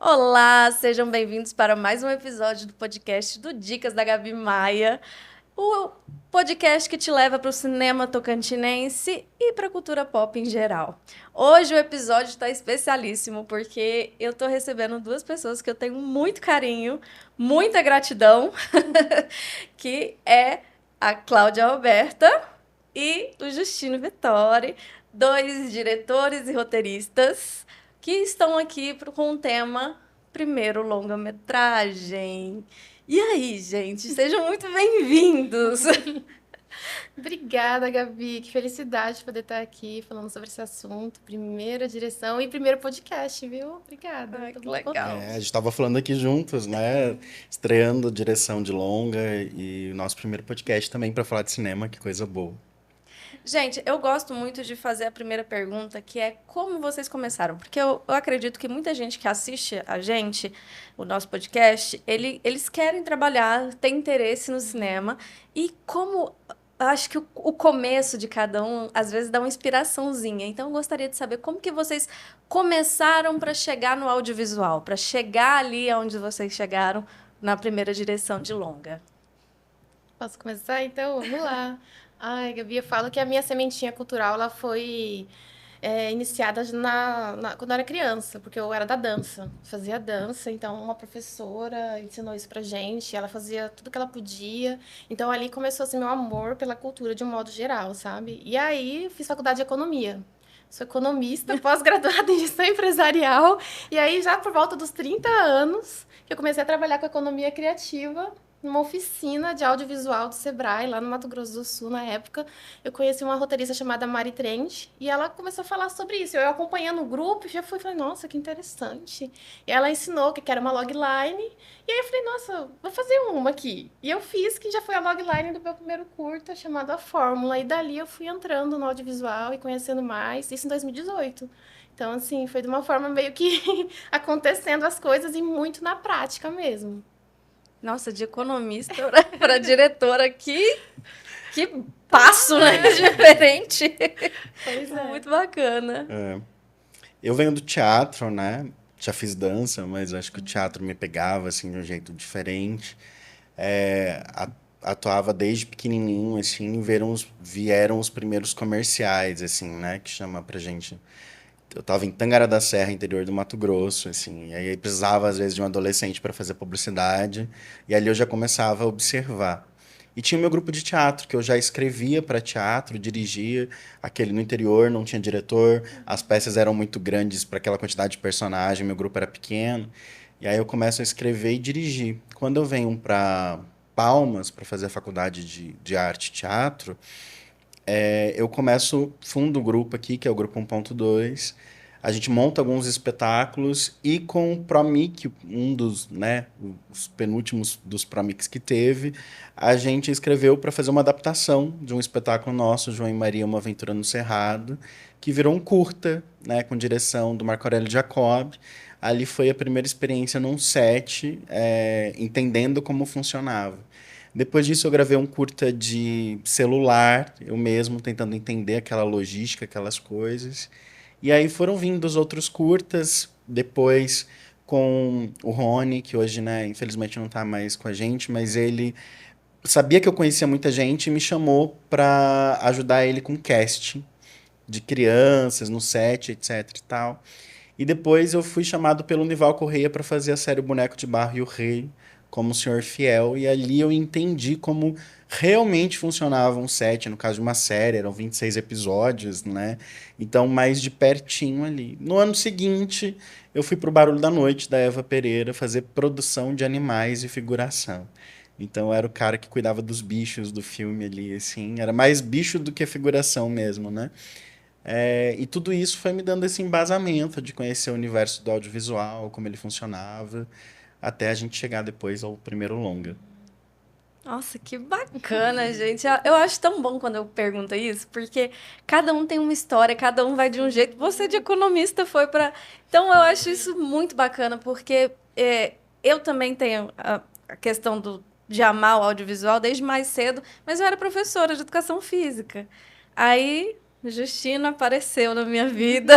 Olá, sejam bem-vindos para mais um episódio do podcast do Dicas da Gabi Maia, o podcast que te leva para o cinema tocantinense e para a cultura pop em geral. Hoje o episódio está especialíssimo porque eu estou recebendo duas pessoas que eu tenho muito carinho, muita gratidão, que é a Cláudia Roberta e o Justino Vittori, dois diretores e roteiristas que estão aqui com o tema primeiro longa-metragem. E aí, gente, sejam muito bem-vindos. Obrigada, Gabi. Que felicidade poder estar aqui falando sobre esse assunto. Primeira direção e primeiro podcast, viu? Obrigada. Ai, Tô que muito legal. A gente contente. estava falando aqui juntos, né? Estreando direção de longa e o nosso primeiro podcast também para falar de cinema, que coisa boa. Gente, eu gosto muito de fazer a primeira pergunta, que é como vocês começaram? Porque eu acredito que muita gente que assiste a gente, o nosso podcast, eles querem trabalhar, têm interesse no cinema. E como eu acho que o começo de cada um, às vezes, dá uma inspiraçãozinha. Então, eu gostaria de saber como que vocês começaram para chegar no audiovisual, para chegar ali onde vocês chegaram na primeira direção de longa. Posso começar? Então, vamos lá. Ai, Gabi, eu falo que a minha sementinha cultural ela foi iniciada quando eu era criança, porque eu era da dança, fazia dança, então uma professora ensinou isso pra gente, ela fazia tudo que ela podia, então ali começou assim, meu amor pela cultura de um modo geral, sabe? E aí fiz faculdade de economia. Sou economista, pós-graduada em gestão empresarial, e aí já por volta dos 30 anos que eu comecei a trabalhar com economia criativa numa oficina de audiovisual do Sebrae, lá no Mato Grosso do Sul, na época. Eu conheci uma roteirista chamada Mari Trent, e ela começou a falar sobre isso. Eu acompanhando o grupo, já fui, falei, nossa, que interessante. E ela ensinou que era uma logline, e aí eu falei, nossa, vou fazer uma aqui. E eu fiz, que já foi a logline do meu primeiro curta, chamado A Fórmula. E dali eu fui entrando no audiovisual e conhecendo mais, isso em 2018. Então, assim, foi de uma forma meio que acontecendo as coisas e muito na prática mesmo. Nossa, de economista para diretora, que passo, né? Diferente. Pois é. Muito bacana. Eu venho do teatro, né? Já fiz dança, mas acho que o teatro me pegava assim de um jeito diferente. Atuava desde pequenininho, assim, vieram os primeiros comerciais, assim, né? Que chama pra gente. Eu tava em Tangará da Serra, interior do Mato Grosso, assim, e aí precisava, às vezes, de um adolescente para fazer publicidade, e ali eu já começava a observar. E tinha o meu grupo de teatro, que eu já escrevia para teatro, dirigia, aquele no interior, não tinha diretor, as peças eram muito grandes para aquela quantidade de personagem, meu grupo era pequeno, e aí eu começo a escrever e dirigir. Quando eu venho para Palmas, para fazer a faculdade de arte e teatro, eu fundo o grupo aqui, que é o grupo 1.2. A gente monta alguns espetáculos e com o Promic, um dos, né, os penúltimos dos Promics que teve, a gente escreveu para fazer uma adaptação de um espetáculo nosso, João e Maria, Uma Aventura no Cerrado, que virou um curta, né, com direção do Marco Aurélio Jacob. Ali foi a primeira experiência num set, entendendo como funcionava. Depois disso, eu gravei um curta de celular, eu mesmo tentando entender aquela logística, aquelas coisas. E aí foram vindo os outros curtas, depois com o Rony, que hoje, né, infelizmente não está mais com a gente, mas ele sabia que eu conhecia muita gente e me chamou para ajudar ele com casting de crianças no set, etc e tal. E depois eu fui chamado pelo Nival Correia para fazer a série O Boneco de Barro e o Rei, como o Senhor Fiel, e ali eu entendi como realmente funcionava um set, no caso de uma série, eram 26 episódios, né? Então, mais de pertinho ali. No ano seguinte, eu fui pro Barulho da Noite, da Eva Pereira, fazer produção de animais e figuração. Então, eu era o cara que cuidava dos bichos do filme ali, assim. Era mais bicho do que figuração mesmo, né? E tudo isso foi me dando esse embasamento de conhecer o universo do audiovisual, como ele funcionava, até a gente chegar depois ao primeiro longa. Nossa, que bacana, gente. Eu acho tão bom quando eu pergunto isso, porque cada um tem uma história, cada um vai de um jeito. Você de economista foi para. Então, eu acho isso muito bacana, porque eu também tenho a questão de amar o audiovisual desde mais cedo, mas eu era professora de educação física. Aí, Justino apareceu na minha vida.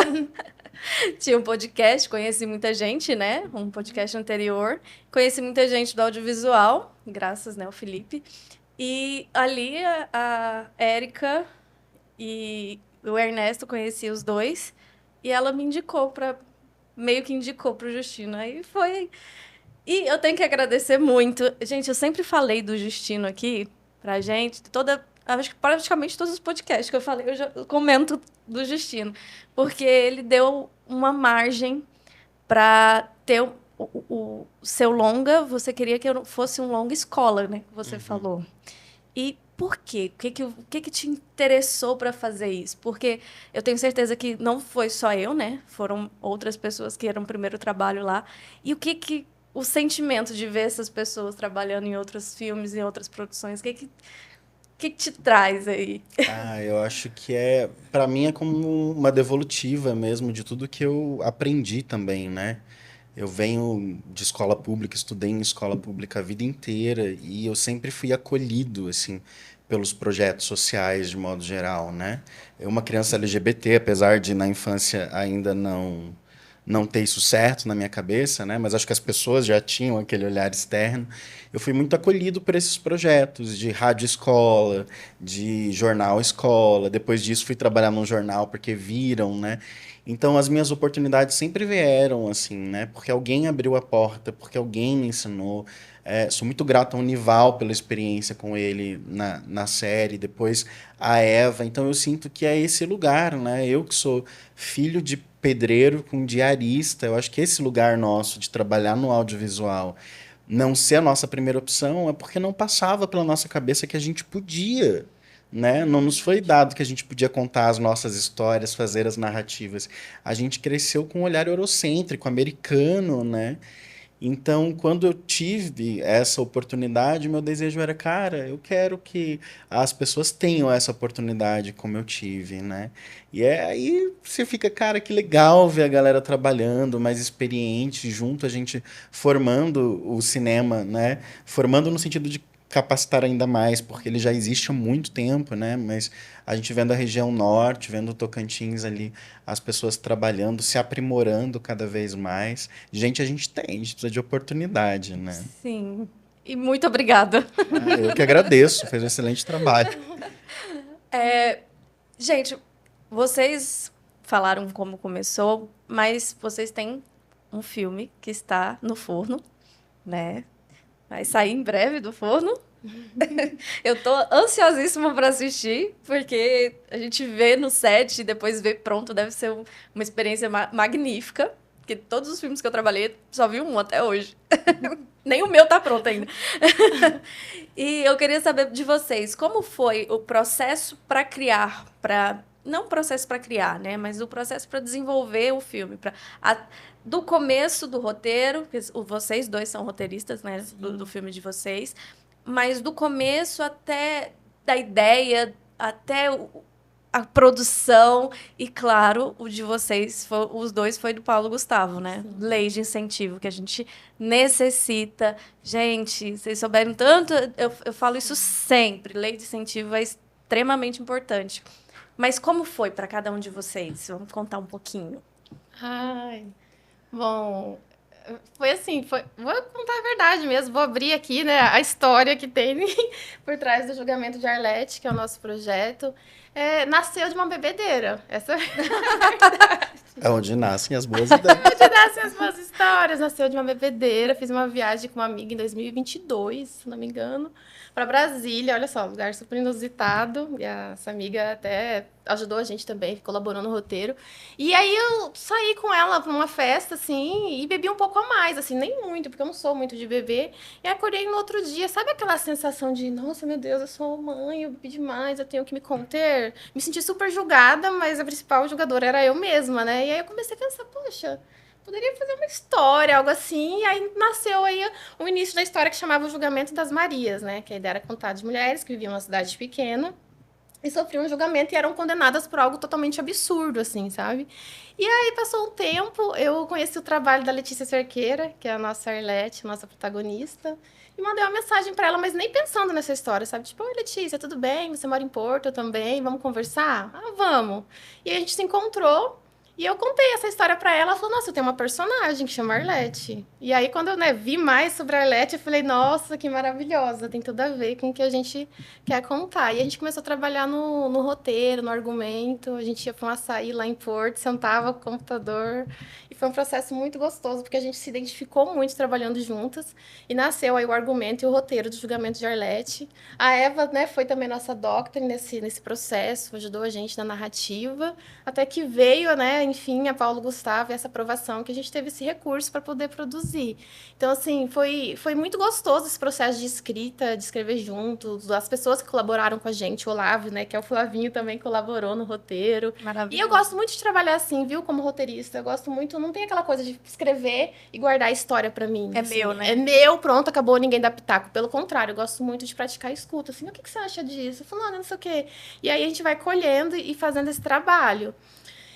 tinha um podcast, conheci muita gente, né? Um podcast anterior. Conheci muita gente do audiovisual, graças, né, ao Felipe. E ali a Érica e o Ernesto, conheci os dois. E ela me indicou meio que indicou pro Justino. Aí foi. E eu tenho que agradecer muito. Gente, eu sempre falei do Justino aqui pra gente, acho que praticamente todos os podcasts que eu falei, eu já comento do Justino, porque ele deu uma margem para ter o seu longa, você queria que eu fosse um longa escola, né, que você falou. E por quê? O que te interessou para fazer isso? Porque eu tenho certeza que não foi só eu, né? Foram outras pessoas que eram o primeiro trabalho lá. E o sentimento de ver essas pessoas trabalhando em outros filmes, em outras produções, o que te traz aí? Eu acho que para mim é como uma devolutiva mesmo de tudo que eu aprendi também, né? Eu venho de escola pública, estudei em escola pública a vida inteira e eu sempre fui acolhido, assim, pelos projetos sociais de modo geral, né? Eu, uma criança LGBT, apesar de na infância ainda não ter isso certo na minha cabeça, né? Mas acho que as pessoas já tinham aquele olhar externo. Eu fui muito acolhido por esses projetos de rádio escola, de jornal escola. Depois disso fui trabalhar num jornal porque viram, né? Então as minhas oportunidades sempre vieram assim, né? Porque alguém abriu a porta, porque alguém me ensinou. Sou muito grato ao Nival pela experiência com ele na série, depois a Eva. Então eu sinto que é esse lugar, né? Eu que sou filho de pedreiro com diarista, eu acho que esse lugar nosso de trabalhar no audiovisual não ser a nossa primeira opção é porque não passava pela nossa cabeça que a gente podia, né? Não nos foi dado que a gente podia contar as nossas histórias, fazer as narrativas. A gente cresceu com um olhar eurocêntrico, americano, né? Então, quando eu tive essa oportunidade, meu desejo era, cara, eu quero que as pessoas tenham essa oportunidade como eu tive, né? E aí você fica, cara, que legal ver a galera trabalhando, mais experiente, junto, a gente formando o cinema, né? Formando no sentido de capacitar ainda mais, porque ele já existe há muito tempo, né? Mas a gente vendo a região norte, vendo o Tocantins ali, as pessoas trabalhando, se aprimorando cada vez mais. Gente, a gente precisa de oportunidade, né? Sim. E muito obrigada. Eu que agradeço, fez um excelente trabalho. Gente, vocês falaram como começou, mas vocês têm um filme que está no forno, né? Vai sair em breve do forno. Eu tô ansiosíssima para assistir, porque a gente vê no set e depois vê pronto, deve ser uma experiência magnífica. Porque todos os filmes que eu trabalhei, só vi um até hoje. Nem o meu tá pronto ainda. E eu queria saber de vocês, como foi o processo para criar, não o processo para criar, né, mas o processo para desenvolver o filme, do começo do roteiro, vocês dois são roteiristas, né, do filme de vocês, mas do começo até da ideia, até a produção e, claro, o de vocês, os dois foi do Paulo Gustavo, né? Sim. Lei de incentivo, que a gente necessita. Gente, vocês souberam tanto, eu falo isso sempre, lei de incentivo é extremamente importante. Mas como foi para cada um de vocês? Vamos contar um pouquinho. Bom, foi assim, vou contar a verdade mesmo, vou abrir aqui, né, a história que tem por trás do Julgamento de Arlete, que é o nosso projeto. Nasceu de uma bebedeira, essa é a verdade. É onde nascem as boas ideias. Onde nascem as boas histórias, nasceu de uma bebedeira, fiz uma viagem com uma amiga em 2022, se não me engano, para Brasília, olha só, lugar super inusitado, e essa amiga até ajudou a gente também, colaborou no roteiro. E aí eu saí com ela para uma festa, assim, e bebi um pouco a mais, assim, nem muito, porque eu não sou muito de beber. E acordei no outro dia, sabe aquela sensação de, nossa, meu Deus, eu sou mãe, eu bebi demais, eu tenho que me conter? Me senti super julgada, mas a principal julgadora era eu mesma, né? E aí eu comecei a pensar, poxa, poderia fazer uma história, algo assim, e aí nasceu aí o início da história que chamava o Julgamento das Marias, né? Que a ideia era contar de mulheres que viviam numa cidade pequena e sofriam um julgamento e eram condenadas por algo totalmente absurdo, assim, sabe? E aí passou um tempo, eu conheci o trabalho da Letícia Cerqueira, que é a nossa Arlete, nossa protagonista, e mandei uma mensagem para ela, mas nem pensando nessa história, sabe? Tipo, oi, Letícia, tudo bem? Você mora em Porto, eu também, vamos conversar? Vamos! E a gente se encontrou. E eu contei essa história pra ela, ela falou, nossa, eu tenho uma personagem que chama Arlete. E aí, quando eu, né, vi mais sobre a Arlete, eu falei, nossa, que maravilhosa, tem tudo a ver com o que a gente quer contar. E a gente começou a trabalhar no roteiro, no argumento, a gente ia pra um açaí lá em Porto, sentava com o computador, e foi um processo muito gostoso, porque a gente se identificou muito trabalhando juntas, e nasceu aí o argumento e o roteiro do Julgamento de Arlete. A Eva, né, foi também nossa doctor nesse processo, ajudou a gente na narrativa, até que veio, né, enfim, a Paulo Gustavo e essa aprovação que a gente teve esse recurso para poder produzir. Então, assim, foi muito gostoso esse processo de escrita, de escrever juntos, as pessoas que colaboraram com a gente, o Olavo, né, que é o Flavinho também colaborou no roteiro. E eu gosto muito de trabalhar assim, viu, como roteirista. Eu gosto muito, não tem aquela coisa de escrever e guardar a história para mim. É assim. meu, né? É meu, pronto, acabou, ninguém dá pitaco. Pelo contrário, eu gosto muito de praticar a escuta. Assim, o que você acha disso? Eu falo, não sei o quê. E aí a gente vai colhendo e fazendo esse trabalho.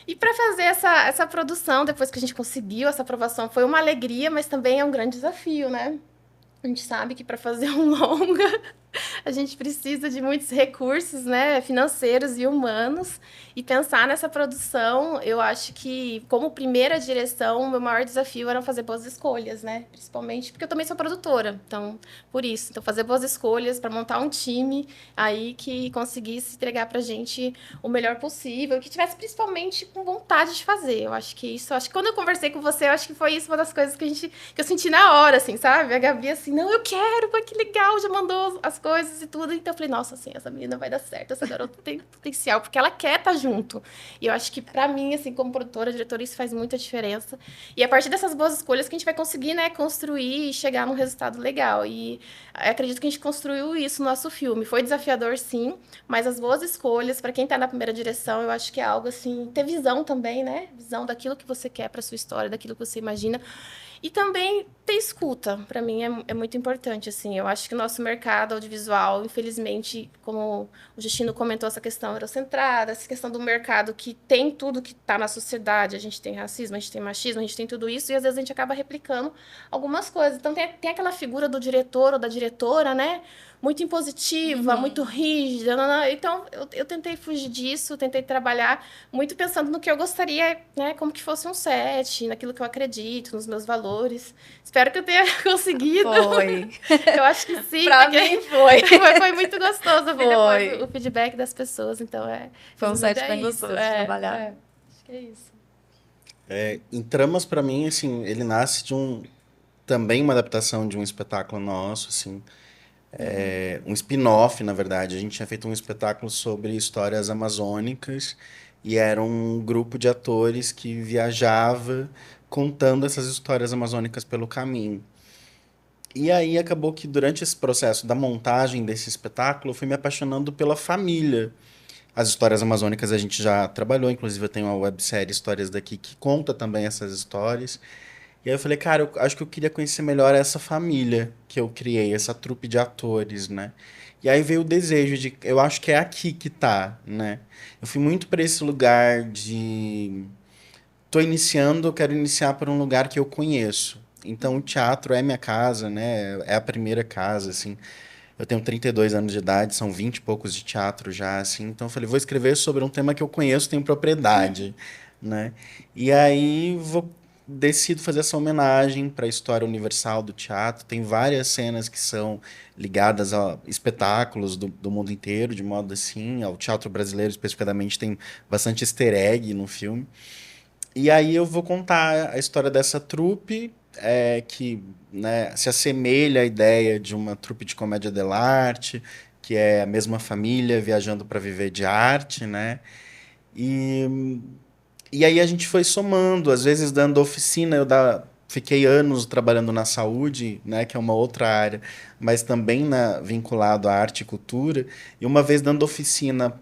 E para fazer essa produção, depois que a gente conseguiu essa aprovação, foi uma alegria, mas também é um grande desafio, né? A gente sabe que para fazer um longa, a gente precisa de muitos recursos, né, financeiros e humanos. E pensar nessa produção, eu acho que, como primeira direção, o meu maior desafio era fazer boas escolhas, né? Principalmente porque eu também sou produtora, então, por isso. Então, fazer boas escolhas para montar um time aí que conseguisse entregar pra gente o melhor possível, que tivesse principalmente com vontade de fazer. Eu acho que isso, acho que quando eu conversei com você, eu acho que foi isso uma das coisas que eu senti na hora, assim, sabe? A Gabi, assim, não, eu quero, pô, que legal, já mandou as coisas e tudo. Então eu falei, nossa, assim, essa menina vai dar certo, essa garota tem potencial, porque ela quer estar junto. E eu acho que pra mim, assim, como produtora, diretora, isso faz muita diferença. E a partir dessas boas escolhas que a gente vai conseguir, né, construir e chegar num resultado legal. E acredito que a gente construiu isso no nosso filme. Foi desafiador, sim, mas as boas escolhas, para quem tá na primeira direção, eu acho que é algo assim, ter visão também, né? Visão daquilo que você quer para sua história, daquilo que você imagina. E também ter escuta, para mim é muito importante, assim. Eu acho que o nosso mercado audiovisual, infelizmente, como o Justino comentou, essa questão eurocentrada, essa questão do mercado que tem tudo que está na sociedade, a gente tem racismo, a gente tem machismo, a gente tem tudo isso, e às vezes a gente acaba replicando algumas coisas. Então tem aquela figura do diretor ou da diretora, né? Muito impositiva, muito rígida. Então, eu tentei fugir disso, tentei trabalhar muito pensando no que eu gostaria, né? Como que fosse um set, naquilo que eu acredito, nos meus valores. Espero que eu tenha conseguido. Foi. Eu acho que sim. Pra mim foi. Foi muito gostoso ver depois o feedback das pessoas. Então, foi um set bem isso. gostoso de trabalhar. Acho que é isso. Em Tramas, pra mim, assim, ele nasce de também uma adaptação de um espetáculo nosso, assim, um spin-off, na verdade. A gente tinha feito um espetáculo sobre histórias amazônicas e era um grupo de atores que viajava contando essas histórias amazônicas pelo caminho. E aí acabou que durante esse processo da montagem desse espetáculo, eu fui me apaixonando pela família. As histórias amazônicas a gente já trabalhou, inclusive eu tenho uma websérie Histórias Daqui que conta também essas histórias. E aí eu falei, cara, eu acho que eu queria conhecer melhor essa família que eu criei, essa trupe de atores, né? E aí veio o desejo de, eu acho que é aqui que tá, né? Eu fui muito para esse lugar de tô iniciando, eu quero iniciar por um lugar que eu conheço. Então o teatro é minha casa, né? É a primeira casa, assim. Eu tenho 32 anos de idade, são 20 e poucos de teatro já, assim. Então eu falei, vou escrever sobre um tema que eu conheço, tenho propriedade, né? E aí decido fazer essa homenagem para a história universal do teatro. Tem várias cenas que são ligadas a espetáculos do mundo inteiro, de modo assim, ao teatro brasileiro especificamente tem bastante easter egg no filme. E aí eu vou contar a história dessa trupe, que, né, se assemelha à ideia de uma trupe de comédia dell'arte, que é a mesma família viajando para viver de arte, né? E, e aí a gente foi somando, às vezes dando oficina, fiquei anos trabalhando na saúde, né, que é uma outra área, mas também vinculado à arte e cultura, e uma vez dando oficina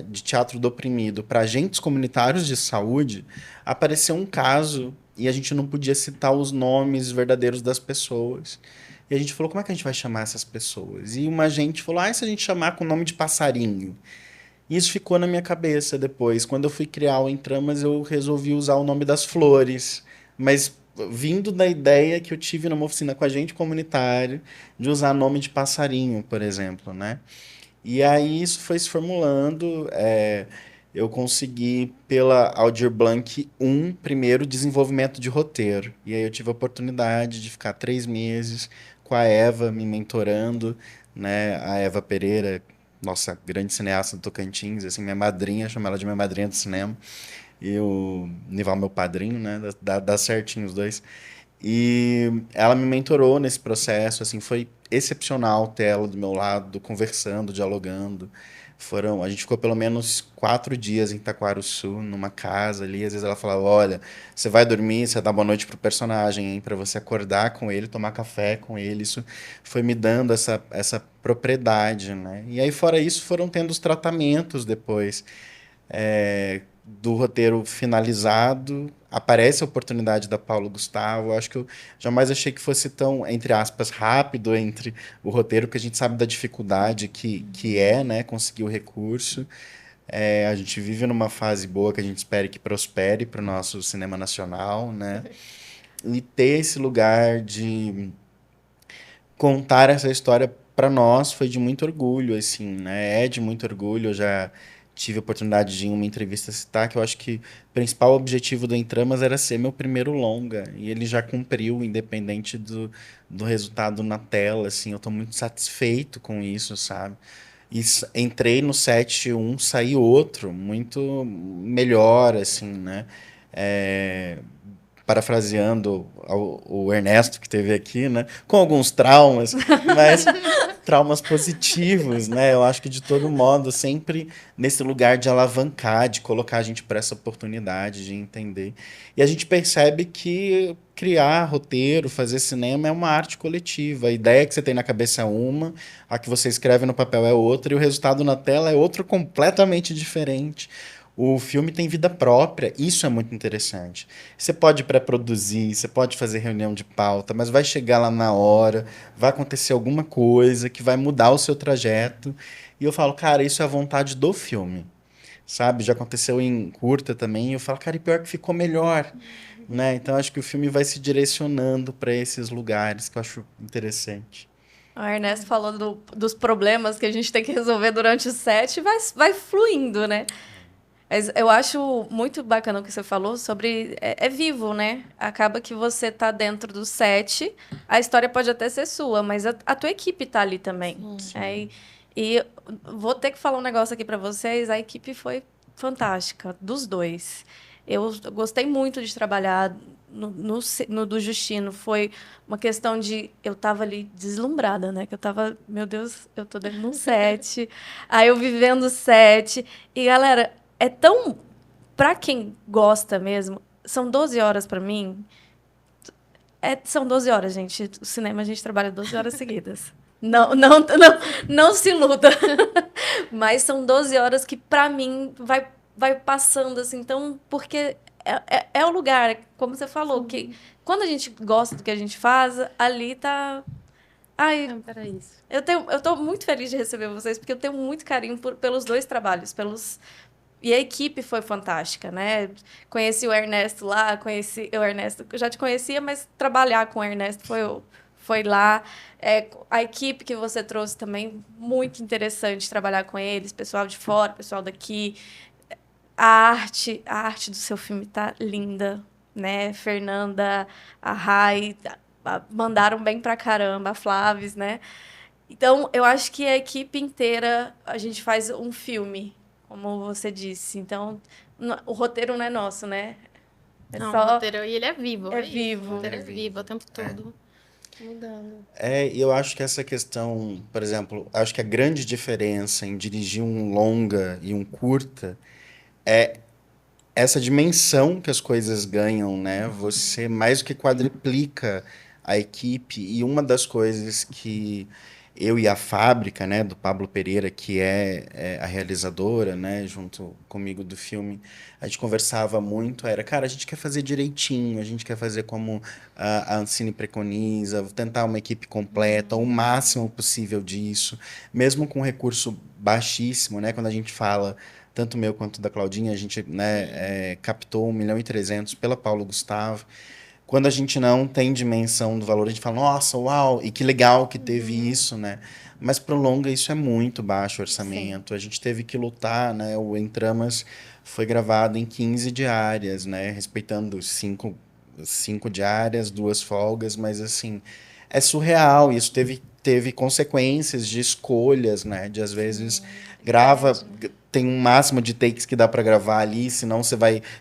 de teatro do oprimido para agentes comunitários de saúde, apareceu um caso e a gente não podia citar os nomes verdadeiros das pessoas. E a gente falou, como é que a gente vai chamar essas pessoas? E uma agente falou, se a gente chamar com o nome de passarinho? E isso ficou na minha cabeça depois. Quando eu fui criar o Em Tramas, eu resolvi usar o nome das flores, mas vindo da ideia que eu tive numa oficina com agente comunitário de usar nome de passarinho, por exemplo, né? E aí isso foi se formulando. eu consegui, pela Aldir Blanc, primeiro desenvolvimento de roteiro. E aí eu tive a oportunidade de ficar 3 meses com a Eva me mentorando, né? A Eva Pereira, nossa grande cineasta do Tocantins, assim, minha madrinha, chamo ela de minha madrinha do cinema. E o Nival, meu padrinho, né? Dá certinho os dois. E ela me mentorou nesse processo, assim, foi excepcional ter ela do meu lado, conversando, dialogando. A gente ficou pelo menos 4 dias em Taquarussu, numa casa ali. Às vezes ela falava, olha, você vai dormir, você dá boa noite pro personagem, hein, para você acordar com ele, tomar café com ele. Isso foi me dando essa propriedade, né? E aí, fora isso, foram tendo os tratamentos depois do roteiro finalizado, aparece a oportunidade da Paulo Gustavo. Eu acho que eu jamais achei que fosse tão, entre aspas, rápido entre o roteiro, que a gente sabe da dificuldade que é, né, conseguir o recurso. A gente vive numa fase boa que a gente espera que prospere para o nosso cinema nacional, né? E ter esse lugar de contar essa história para nós foi de muito orgulho, assim, né? É de muito orgulho. Eu já tive a oportunidade de, em uma entrevista, citar que eu acho que o principal objetivo do Em Tramas era ser meu primeiro longa, e ele já cumpriu, independente do resultado na tela, assim. Eu estou muito satisfeito com isso, sabe? E entrei no set um, saí outro, muito melhor, assim, né? É, parafraseando o Ernesto que teve aqui, né? Com alguns traumas, mas traumas positivos, né? Eu acho que de todo modo, sempre nesse lugar de alavancar, de colocar a gente para essa oportunidade de entender. E a gente percebe que criar roteiro, fazer cinema é uma arte coletiva. A ideia que você tem na cabeça é uma, a que você escreve no papel é outra, e o resultado na tela é outro completamente diferente. O filme tem vida própria, isso é muito interessante. Você pode pré-produzir, você pode fazer reunião de pauta, mas vai chegar lá na hora, vai acontecer alguma coisa que vai mudar o seu trajeto. E eu falo, cara, isso é a vontade do filme, sabe? Já aconteceu em curta também, e eu falo, cara, e pior que ficou melhor, né? Então acho que o filme vai se direcionando para esses lugares que eu acho interessante. O Ernesto falou dos problemas que a gente tem que resolver durante o set e vai fluindo, né? Mas eu acho muito bacana o que você falou sobre... É vivo, né? Acaba que você tá dentro do set, a história pode até ser sua, mas a tua equipe tá ali também. E vou ter que falar um negócio aqui para vocês, a equipe foi fantástica, dos dois. Eu gostei muito de trabalhar no do Justino. Foi uma questão de... Eu tava ali deslumbrada, né? Que eu tava... Meu Deus, eu tô dentro de um set. Aí eu vivendo o set. E, galera... É tão... Pra quem gosta mesmo, são 12 horas pra mim. São 12 horas, gente. O cinema a gente trabalha 12 horas seguidas. Não se iluda. Mas são 12 horas que, pra mim, vai passando assim. Então, porque é o lugar, como você falou, que quando a gente gosta do que a gente faz, ali tá... Ai, Para isso. eu tô muito feliz de receber vocês, porque eu tenho muito carinho pelos dois trabalhos, E a equipe foi fantástica, né? Conheci o Ernesto lá, o Ernesto, eu já te conhecia, mas trabalhar com o Ernesto foi lá. A equipe que você trouxe também, muito interessante trabalhar com eles, pessoal de fora, pessoal daqui. A arte do seu filme tá linda, né? Fernanda, a Rai, mandaram bem pra caramba, a Flaves, né? Então, eu acho que a equipe inteira, a gente faz um filme, como você disse. Então, o roteiro não é nosso, né? Não, o roteiro, e ele é vivo. É isso. vivo. O roteiro é vivo o tempo todo. Mudando. E eu acho que essa questão, por exemplo, acho que a grande diferença em dirigir um longa e um curta é essa dimensão que as coisas ganham, né? Você mais do que quadriplica a equipe, e uma das coisas que eu e a fábrica, né, do Pablo Pereira, que é a realizadora, né, junto comigo do filme, a gente conversava muito, cara, a gente quer fazer direitinho, a gente quer fazer como a Ancine preconiza, tentar uma equipe completa, o máximo possível disso, mesmo com recurso baixíssimo, né, quando a gente fala, tanto meu quanto da Claudinha, a gente, né, captou 1.300.000 pela Paulo Gustavo. Quando a gente não tem dimensão do valor, a gente fala, nossa, uau, e que legal que teve isso, né? mas pro longa isso é muito baixo orçamento. A gente teve que lutar, né? O Em Tramas foi gravado em 15 diárias, né? Respeitando cinco diárias, 2 folgas, mas assim, é surreal. Isso teve consequências de escolhas, né? De às vezes grava, tem um máximo de takes que dá para gravar ali, senão você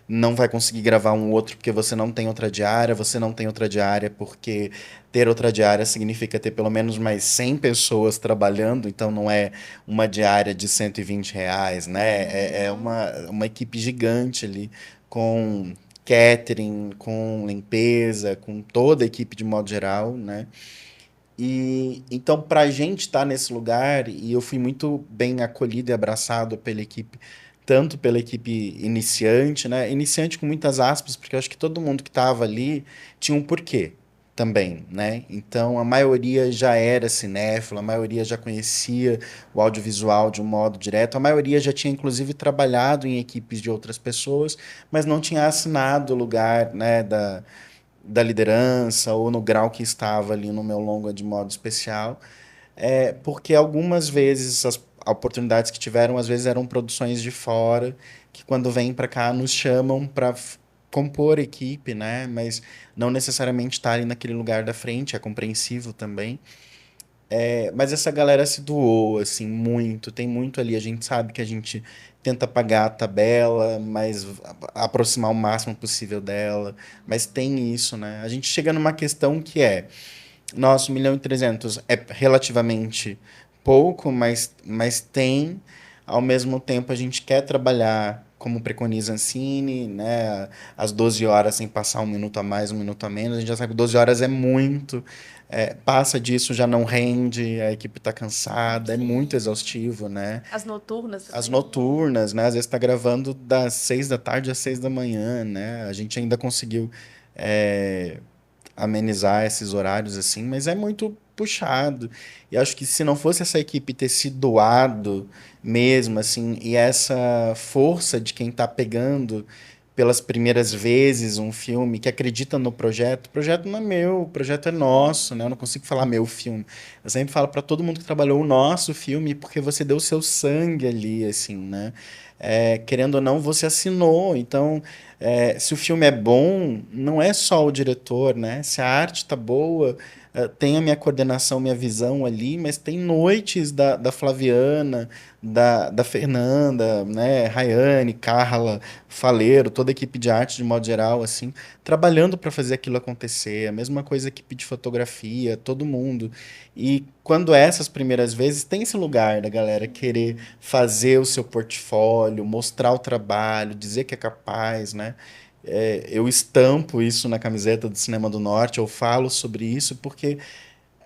não vai conseguir gravar um outro porque você não tem outra diária, você não tem outra diária porque ter outra diária significa ter pelo menos mais 100 pessoas trabalhando, então não é uma diária de R$ 120, né? É uma equipe gigante ali com catering, com limpeza, com toda a equipe de modo geral, né? E então, para a gente estar nesse lugar, e eu fui muito bem acolhido e abraçado pela equipe, tanto pela equipe iniciante, né? Iniciante com muitas aspas, porque eu acho que todo mundo que estava ali tinha um porquê também, né? Então, a maioria já era cinéfila, a maioria já conhecia o audiovisual de um modo direto, a maioria já tinha, inclusive, trabalhado em equipes de outras pessoas, mas não tinha assinado o lugar, né, da liderança ou no grau que estava ali no meu longa de modo especial, porque algumas vezes as oportunidades que tiveram, às vezes eram produções de fora, que quando vêm para cá nos chamam para compor equipe, né? Mas não necessariamente estar ali naquele lugar da frente, é compreensível também. Mas essa galera se doou, assim, muito. Tem muito ali. A gente sabe que a gente tenta pagar a tabela, mas aproximar o máximo possível dela. Mas tem isso, né? A gente chega numa questão que nosso 1.300.000 é relativamente pouco, mas tem. Ao mesmo tempo, a gente quer trabalhar como preconiza a Ancine, né? Às 12 horas, sem passar um minuto a mais, um minuto a menos. A gente já sabe que 12 horas é muito. Passa disso, já não rende, a equipe está cansada, é muito exaustivo, né? As noturnas também. As noturnas, né? Às vezes está gravando das 6 da tarde às 6 da manhã, né? A gente ainda conseguiu amenizar esses horários assim, mas é muito puxado. E acho que se não fosse essa equipe ter se doado mesmo, assim, e essa força de quem está pegando pelas primeiras vezes um filme, que acredita no projeto, o projeto não é meu, o projeto é nosso, né? Eu não consigo falar meu filme. Eu sempre falo para todo mundo que trabalhou o nosso filme, porque você deu o seu sangue ali, assim, né? Querendo ou não, você assinou. Então, se o filme é bom, não é só o diretor, né? Se a arte está boa, tem a minha coordenação, minha visão ali, mas tem noites da Flaviana, da Fernanda, né? Rayane, Carla, Faleiro, toda a equipe de arte de modo geral, assim, trabalhando para fazer aquilo acontecer. A mesma coisa a equipe de fotografia, todo mundo. E quando essas primeiras vezes, tem esse lugar da galera querer fazer o seu portfólio, mostrar o trabalho, dizer que é capaz, né? Eu estampo isso na camiseta do Cinema do Norte, eu falo sobre isso porque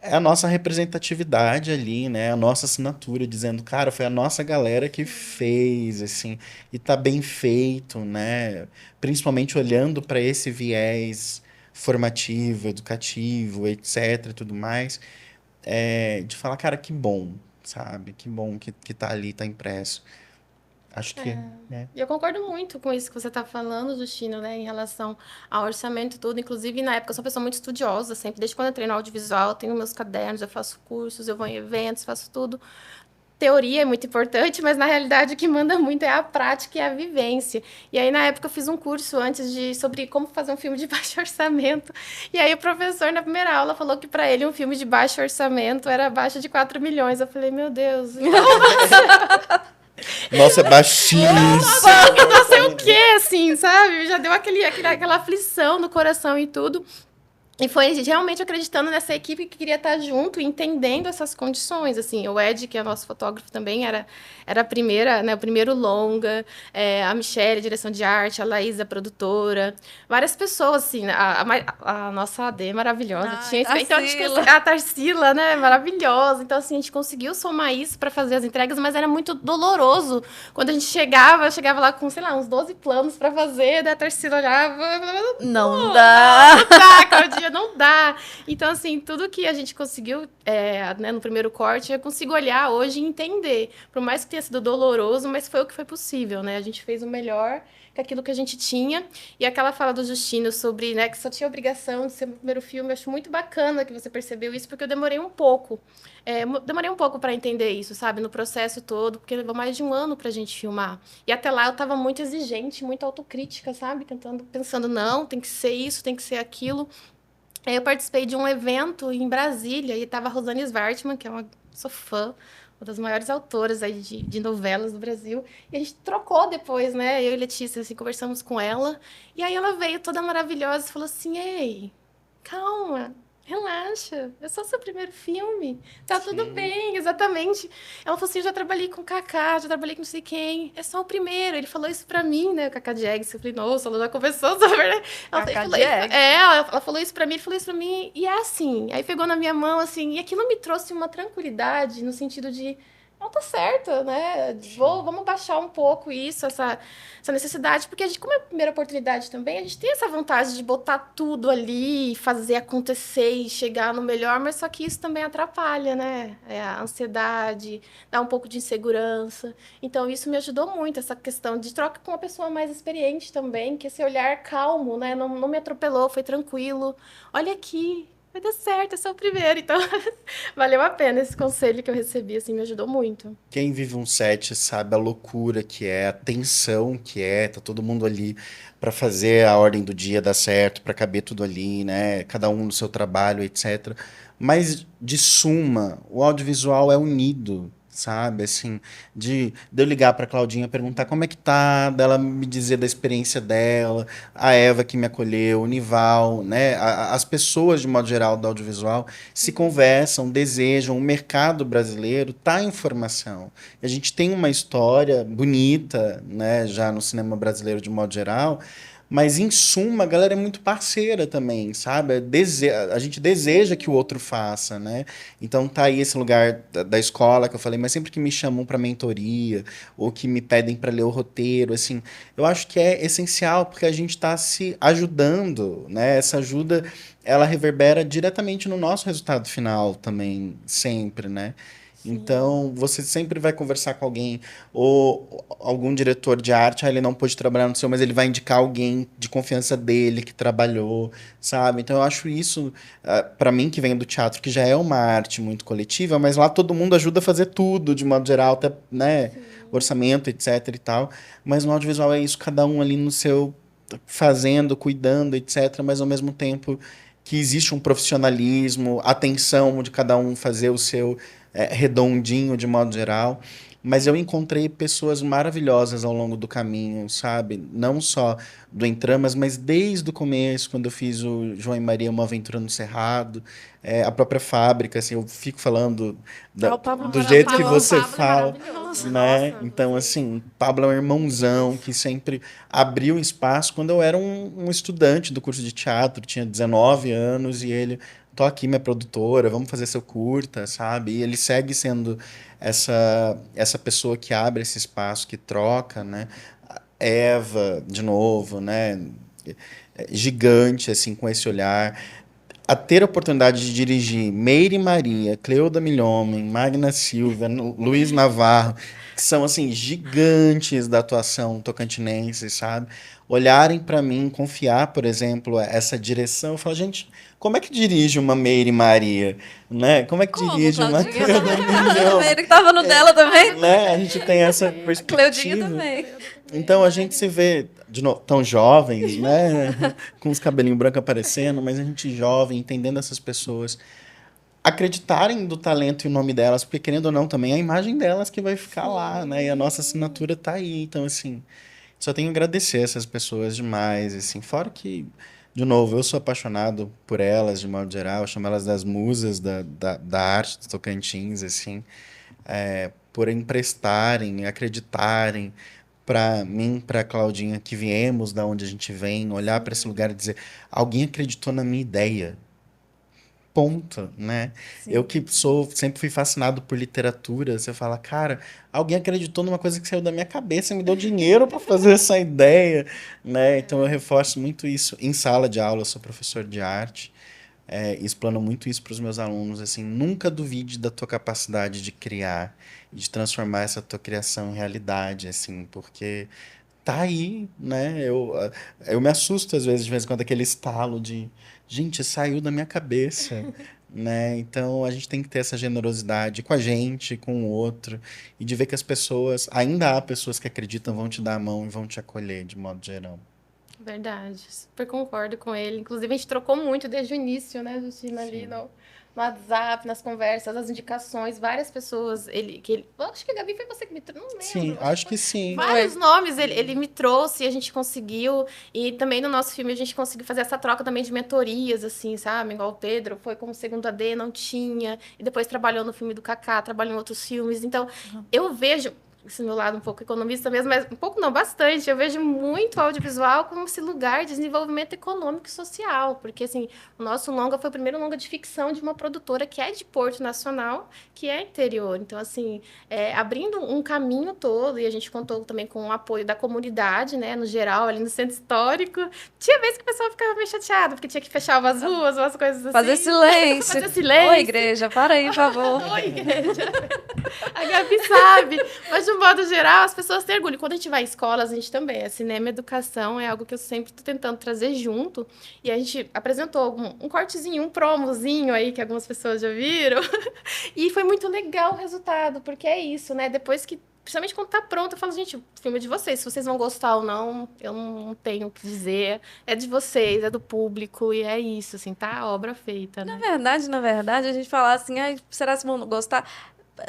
é a nossa representatividade ali, né? A nossa assinatura, dizendo, cara, foi a nossa galera que fez, assim, e tá bem feito, né? Principalmente olhando para esse viés formativo, educativo, etc, e tudo mais, de falar, cara, que bom, sabe? Que bom que tá ali, tá impresso. Acho que, né? E eu concordo muito com isso que você está falando, Justino, né, em relação ao orçamento e tudo. Inclusive, na época, eu sou uma pessoa muito estudiosa, sempre, desde quando eu entrei no audiovisual, eu tenho meus cadernos, eu faço cursos, eu vou em eventos, faço tudo. Teoria é muito importante, mas na realidade o que manda muito é a prática e a vivência. E aí, na época, eu fiz um curso sobre como fazer um filme de baixo orçamento. E aí, o professor, na primeira aula, falou que para ele um filme de baixo orçamento era abaixo de 4 milhões. Eu falei, meu Deus. Nossa, é baixíssimo. Eu não sei o que, assim, sabe? Já deu aquela aflição no coração e tudo. E foi realmente acreditando nessa equipe que queria estar junto, entendendo essas condições, assim. O Ed, que é nosso fotógrafo também, era a primeira, né, o primeiro longa. A Michelle, direção de arte, a Laís, a produtora. Várias pessoas, assim. A nossa AD maravilhosa. Então, a Tarsila, né, maravilhosa. Então, assim, a gente conseguiu somar isso para fazer as entregas, mas era muito doloroso. Quando a gente chegava lá com, sei lá, uns 12 planos para fazer, daí a Tarsila olhava... Não dá! Não dá, Claudinha, não dá. Então, assim, tudo que a gente conseguiu né, no primeiro corte, eu consigo olhar hoje e entender. Por mais que tenha sido doloroso, mas foi o que foi possível, né? A gente fez o melhor com aquilo que a gente tinha. E aquela fala do Justino sobre, né, que só tinha obrigação de ser o primeiro filme, eu acho muito bacana que você percebeu isso, porque eu demorei um pouco. Demorei um pouco para entender isso, sabe? No processo todo, porque levou mais de um ano pra gente filmar. E até lá eu estava muito exigente, muito autocrítica, sabe? Pensando, não, tem que ser isso, tem que ser aquilo. Aí eu participei de um evento em Brasília e estava a Rosane Svartman, que sou fã, uma das maiores autoras aí de novelas do Brasil. E a gente trocou depois, né? Eu e Letícia, assim, conversamos com ela. E aí ela veio toda maravilhosa e falou assim: Ei, calma, relaxa, é só seu primeiro filme, tá tudo bem, exatamente. Ela falou assim: eu já trabalhei com o Kaká, já trabalhei com não sei quem, é só o primeiro. Ele falou isso pra mim, né, o Kaká Jags. Eu falei: nossa, ela já conversou sobre, né? Ela falou isso pra mim, ele falou isso pra mim, e é assim. Aí pegou na minha mão, assim, e aquilo me trouxe uma tranquilidade no sentido de. Não, tá certo, né? Vamos baixar um pouco essa necessidade, porque a gente, como é a primeira oportunidade também, a gente tem essa vantagem de botar tudo ali, fazer acontecer e chegar no melhor, mas só que isso também atrapalha, né? A ansiedade, dá um pouco de insegurança. Então, isso me ajudou muito, essa questão de troca com uma pessoa mais experiente também, que esse olhar calmo, né? Não me atropelou, foi tranquilo. Olha aqui, vai dar certo, é só o primeiro. Então, valeu a pena esse conselho que eu recebi, assim, me ajudou muito. Quem vive um set sabe a loucura que é, a tensão que é, tá todo mundo ali para fazer a ordem do dia dar certo, para caber tudo ali, né? Cada um no seu trabalho, etc. Mas, de suma, o audiovisual é unido, sabe? Assim, de eu ligar para Claudinha, perguntar como é que tá, dela me dizer da experiência dela, a Eva que me acolheu, o Nival, né? As pessoas, de modo geral, do audiovisual se conversam, desejam, o mercado brasileiro tá em formação. A gente tem uma história bonita, né, já no cinema brasileiro de modo geral, mas em suma a galera é muito parceira também, sabe? A gente deseja que o outro faça, né? Então tá aí esse lugar da escola que eu falei, mas sempre que me chamam para mentoria ou que me pedem para ler o roteiro, assim, eu acho que é essencial porque a gente está se ajudando, né? Essa ajuda ela reverbera diretamente no nosso resultado final também, sempre, né? Então, você sempre vai conversar com alguém, ou algum diretor de arte, ele não pôde trabalhar no seu, mas ele vai indicar alguém de confiança dele que trabalhou, sabe? Então, eu acho isso, para mim, que venho do teatro, que já é uma arte muito coletiva, mas lá todo mundo ajuda a fazer tudo, de modo geral, até, né, orçamento, etc e tal. Mas no audiovisual é isso, cada um ali no seu, fazendo, cuidando, etc., mas ao mesmo tempo que existe um profissionalismo, atenção de cada um fazer o seu redondinho de modo geral. Mas eu encontrei pessoas maravilhosas ao longo do caminho, sabe? Não só do Entramas, mas desde o começo, quando eu fiz o João e Maria, Uma Aventura no Cerrado, a própria fábrica, assim, eu fico falando do jeito que você fala, né? Então, assim, Pablo é um irmãozão que sempre abriu espaço quando eu era um estudante do curso de teatro, tinha 19 anos, e ele, tô aqui, minha produtora, vamos fazer seu curta, sabe? E ele segue sendo essa pessoa que abre esse espaço, que troca, né? Eva, de novo, né? Gigante, assim, com esse olhar. A ter a oportunidade de dirigir Meire Maria, Cleuda Milhomem, Magna Silva, Luiz Navarro, que são, assim, gigantes da atuação tocantinense, sabe? Olharem para mim, confiar, por exemplo, essa direção. Eu falo, gente, como é que dirige uma Meire Maria? Né? Como é que dirige uma Cleuda Milhomem? Meire que tava no dela também. Né? A gente tem essa perspectiva. Cleudinha também. Então a gente se vê, de novo, tão jovens, né? Com os cabelinhos brancos aparecendo, mas a gente jovem, entendendo essas pessoas, acreditarem do talento e o nome delas, porque querendo ou não, também é a imagem delas que vai ficar lá, né? E a nossa assinatura tá aí. Então, assim, só tenho a agradecer essas pessoas demais, assim. Fora que, de novo, eu sou apaixonado por elas, de modo geral. Eu chamo elas das musas da arte do Tocantins, assim. Por emprestarem, acreditarem para mim, para Claudinha, que viemos da onde a gente vem, olhar para esse lugar e dizer, alguém acreditou na minha ideia. Ponto, né? Sim. Eu que sempre fui fascinado por literatura, você fala, cara, alguém acreditou numa coisa que saiu da minha cabeça, me deu dinheiro para fazer essa ideia, né? Então eu reforço muito isso em sala de aula, eu sou professor de arte, explano muito isso para os meus alunos, assim, nunca duvide da tua capacidade de criar e de transformar essa tua criação em realidade, assim, porque tá aí, né? Eu me assusto às vezes, de vez em quando, aquele estalo de, gente, saiu da minha cabeça, né? Então a gente tem que ter essa generosidade com a gente, com o outro, e de ver que as pessoas, ainda há pessoas que acreditam, vão te dar a mão e vão te acolher de modo geral. Verdade, super concordo com ele. Inclusive, a gente trocou muito desde o início, né, Justina, ali Sim. no WhatsApp, nas conversas, as indicações, várias pessoas. Eu acho que a Gabi foi você que me trouxe, não lembro. Sim, acho que sim. Vários nomes ele me trouxe e a gente conseguiu. E também no nosso filme a gente conseguiu fazer essa troca também de mentorias, assim, sabe? Igual o Pedro foi como segundo AD, não tinha. E depois trabalhou no filme do Kaká, trabalhou em outros filmes. Então, eu vejo esse meu lado um pouco economista mesmo, mas um pouco não, bastante. Eu vejo muito o audiovisual como esse lugar de desenvolvimento econômico e social, porque assim, o nosso longa foi o primeiro longa de ficção de uma produtora que é de Porto Nacional, que é interior. Então, assim, abrindo um caminho todo, e a gente contou também com o apoio da comunidade, né, no geral, ali no centro histórico. Tinha vezes que o pessoal ficava meio chateado, porque tinha que fechar umas ruas, umas coisas assim. Fazer silêncio. Fazer silêncio. Oi, igreja, para aí, por favor. Oi, igreja. A Gabi sabe. Mas, de um modo geral, as pessoas têm orgulho. Quando a gente vai em escolas, a gente também. A cinema e educação é algo que eu sempre estou tentando trazer junto. E a gente apresentou um cortezinho, um promozinho aí, que algumas pessoas já viram. E foi muito legal o resultado, porque é isso, né? Depois que, principalmente quando tá pronto, eu falo, gente, o filme é de vocês. Se vocês vão gostar ou não, eu não tenho o que dizer. É de vocês, é do público, e é isso, assim, tá a obra feita, né? Na verdade, a gente fala assim, ai, será que vão gostar?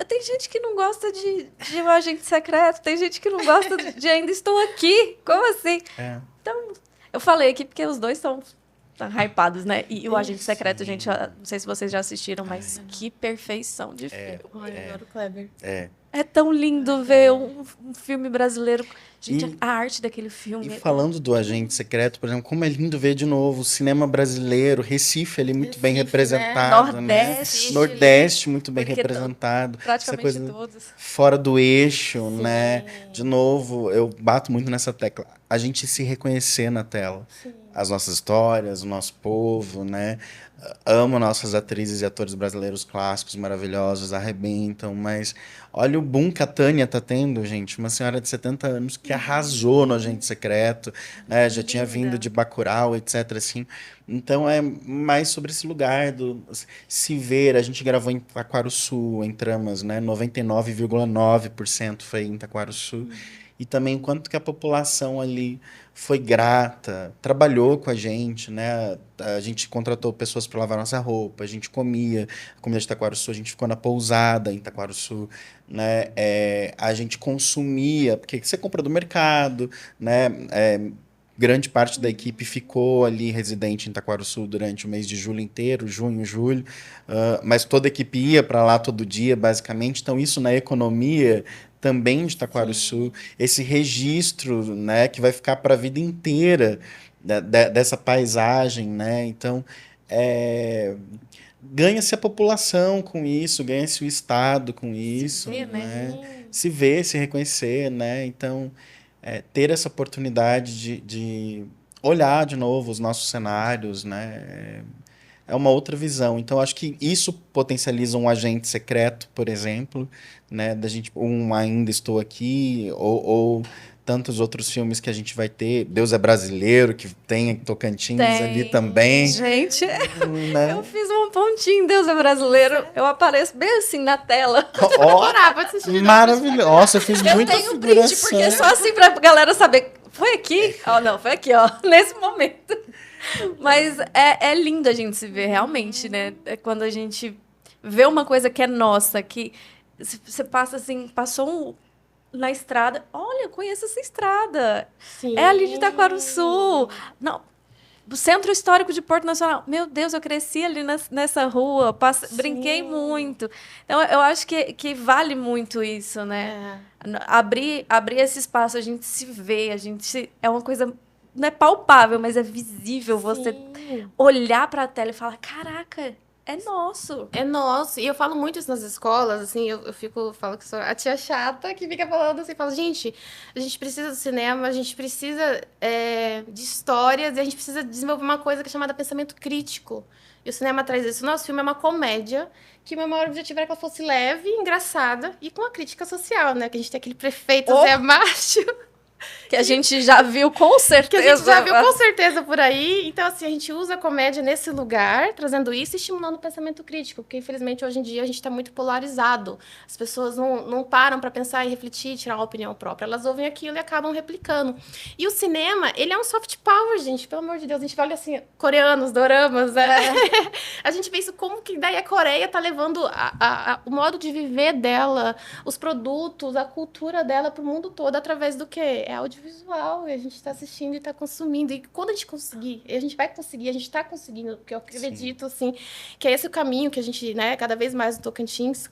Tem gente que não gosta de um agente secreto, tem gente que não gosta de ainda estou aqui. Como assim? É. Eu falei aqui porque os dois são hypados, né? E o Agente Secreto, gente, não sei se vocês já assistiram, mas que perfeição de filme. Ai, eu adoro o Kleber. É tão lindo ver um filme brasileiro. Gente, E- a arte daquele filme. E falando do Agente Secreto, por exemplo, como é lindo ver de novo o cinema brasileiro, Recife ali muito bem Recife, representado, né? né? Nordeste. Nordeste muito bem Porque representado. Essa praticamente coisa todos. fora do eixo, né? De novo, eu bato muito nessa tecla. A gente se reconhecer na tela. Sim. As nossas histórias, o nosso povo, né? Amo nossas atrizes e atores brasileiros clássicos, maravilhosos, arrebentam, mas olha o boom que a Tânia tá tendo, gente. Uma senhora de 70 anos que arrasou no Agente Secreto, né? Já tinha vindo de Bacurau, etc, assim. Então é mais sobre esse lugar do se ver. A gente gravou em Taquarussu, em Tramas, né? 99,9% foi em Taquarussu. E também o quanto que a população ali foi grata, trabalhou com a gente, né? A gente contratou pessoas para lavar nossa roupa, a gente comia, a comida de Taquarussu, a gente ficou na pousada em Taquarussu, né? A gente consumia, porque você compra do mercado, né? Grande parte da equipe ficou ali residente em Taquarussu durante o mês de julho inteiro, junho, julho, mas toda a equipe ia para lá todo dia, basicamente. Então, isso na economia também de Taquarussu, esse registro, né, que vai ficar para a vida inteira dessa paisagem, né? Então, ganha-se a população com isso, ganha-se o Estado com isso, vê, né? Se ver, se reconhecer, né? Então, ter essa oportunidade de olhar de novo os nossos cenários, né? É uma outra visão. Então, acho que isso potencializa um agente secreto, por exemplo, né? Da gente, Ainda Estou Aqui, ou tantos outros filmes que a gente vai ter. Deus é Brasileiro, que tem Tocantins ali também. Gente, Né? eu fiz um pontinho, Deus é brasileiro. Eu apareço bem assim na tela. Ó, Adorava assistir. maravilhoso. Nossa, eu fiz Eu muita tenho um print, figuração. porque é só assim pra galera saber. Foi aqui? Ó, não, foi aqui, ó. Nesse momento. Mas é lindo a gente se ver, realmente, né? É quando a gente vê uma coisa que é nossa, que você passa assim, na estrada. Olha, eu conheço essa estrada. Sim. É ali de Itaquarussu. Não, o Centro Histórico de Porto Nacional. Meu Deus, eu cresci ali nessa rua, brinquei muito. Então, eu acho que vale muito isso, né? Abrir esse espaço, a gente se vê, é uma coisa, não é palpável, mas é visível você olhar para a tela e falar, caraca, é nosso. É nosso. E eu falo muito isso nas escolas, assim, eu falo que sou a tia chata que fica falando assim, fala, gente, a gente precisa do cinema, a gente precisa de histórias e a gente precisa desenvolver uma coisa que é chamada pensamento crítico. E o cinema traz isso. O nosso filme é uma comédia, que o meu maior objetivo era que ela fosse leve, engraçada e com uma crítica social, né? Que a gente tem aquele prefeito Zé Macho. Que a gente já viu com certeza. Que a gente já viu com certeza por aí. Então, assim, a gente usa a comédia nesse lugar, trazendo isso e estimulando o pensamento crítico. Porque, infelizmente, hoje em dia, a gente está muito polarizado. As pessoas não param para pensar e refletir, tirar uma opinião própria. Elas ouvem aquilo e acabam replicando. E o cinema, ele é um soft power, gente. Pelo amor de Deus. A gente olha, assim, coreanos, doramas. A gente pensa como que daí a Coreia tá levando o modo de viver dela, os produtos, a cultura dela para o mundo todo através do quê? É audiovisual. E a gente está assistindo e está consumindo. E quando a gente conseguir, a gente vai conseguir, a gente está conseguindo, porque eu acredito, assim, que é esse o caminho que a gente, né, cada vez mais no Tocantins,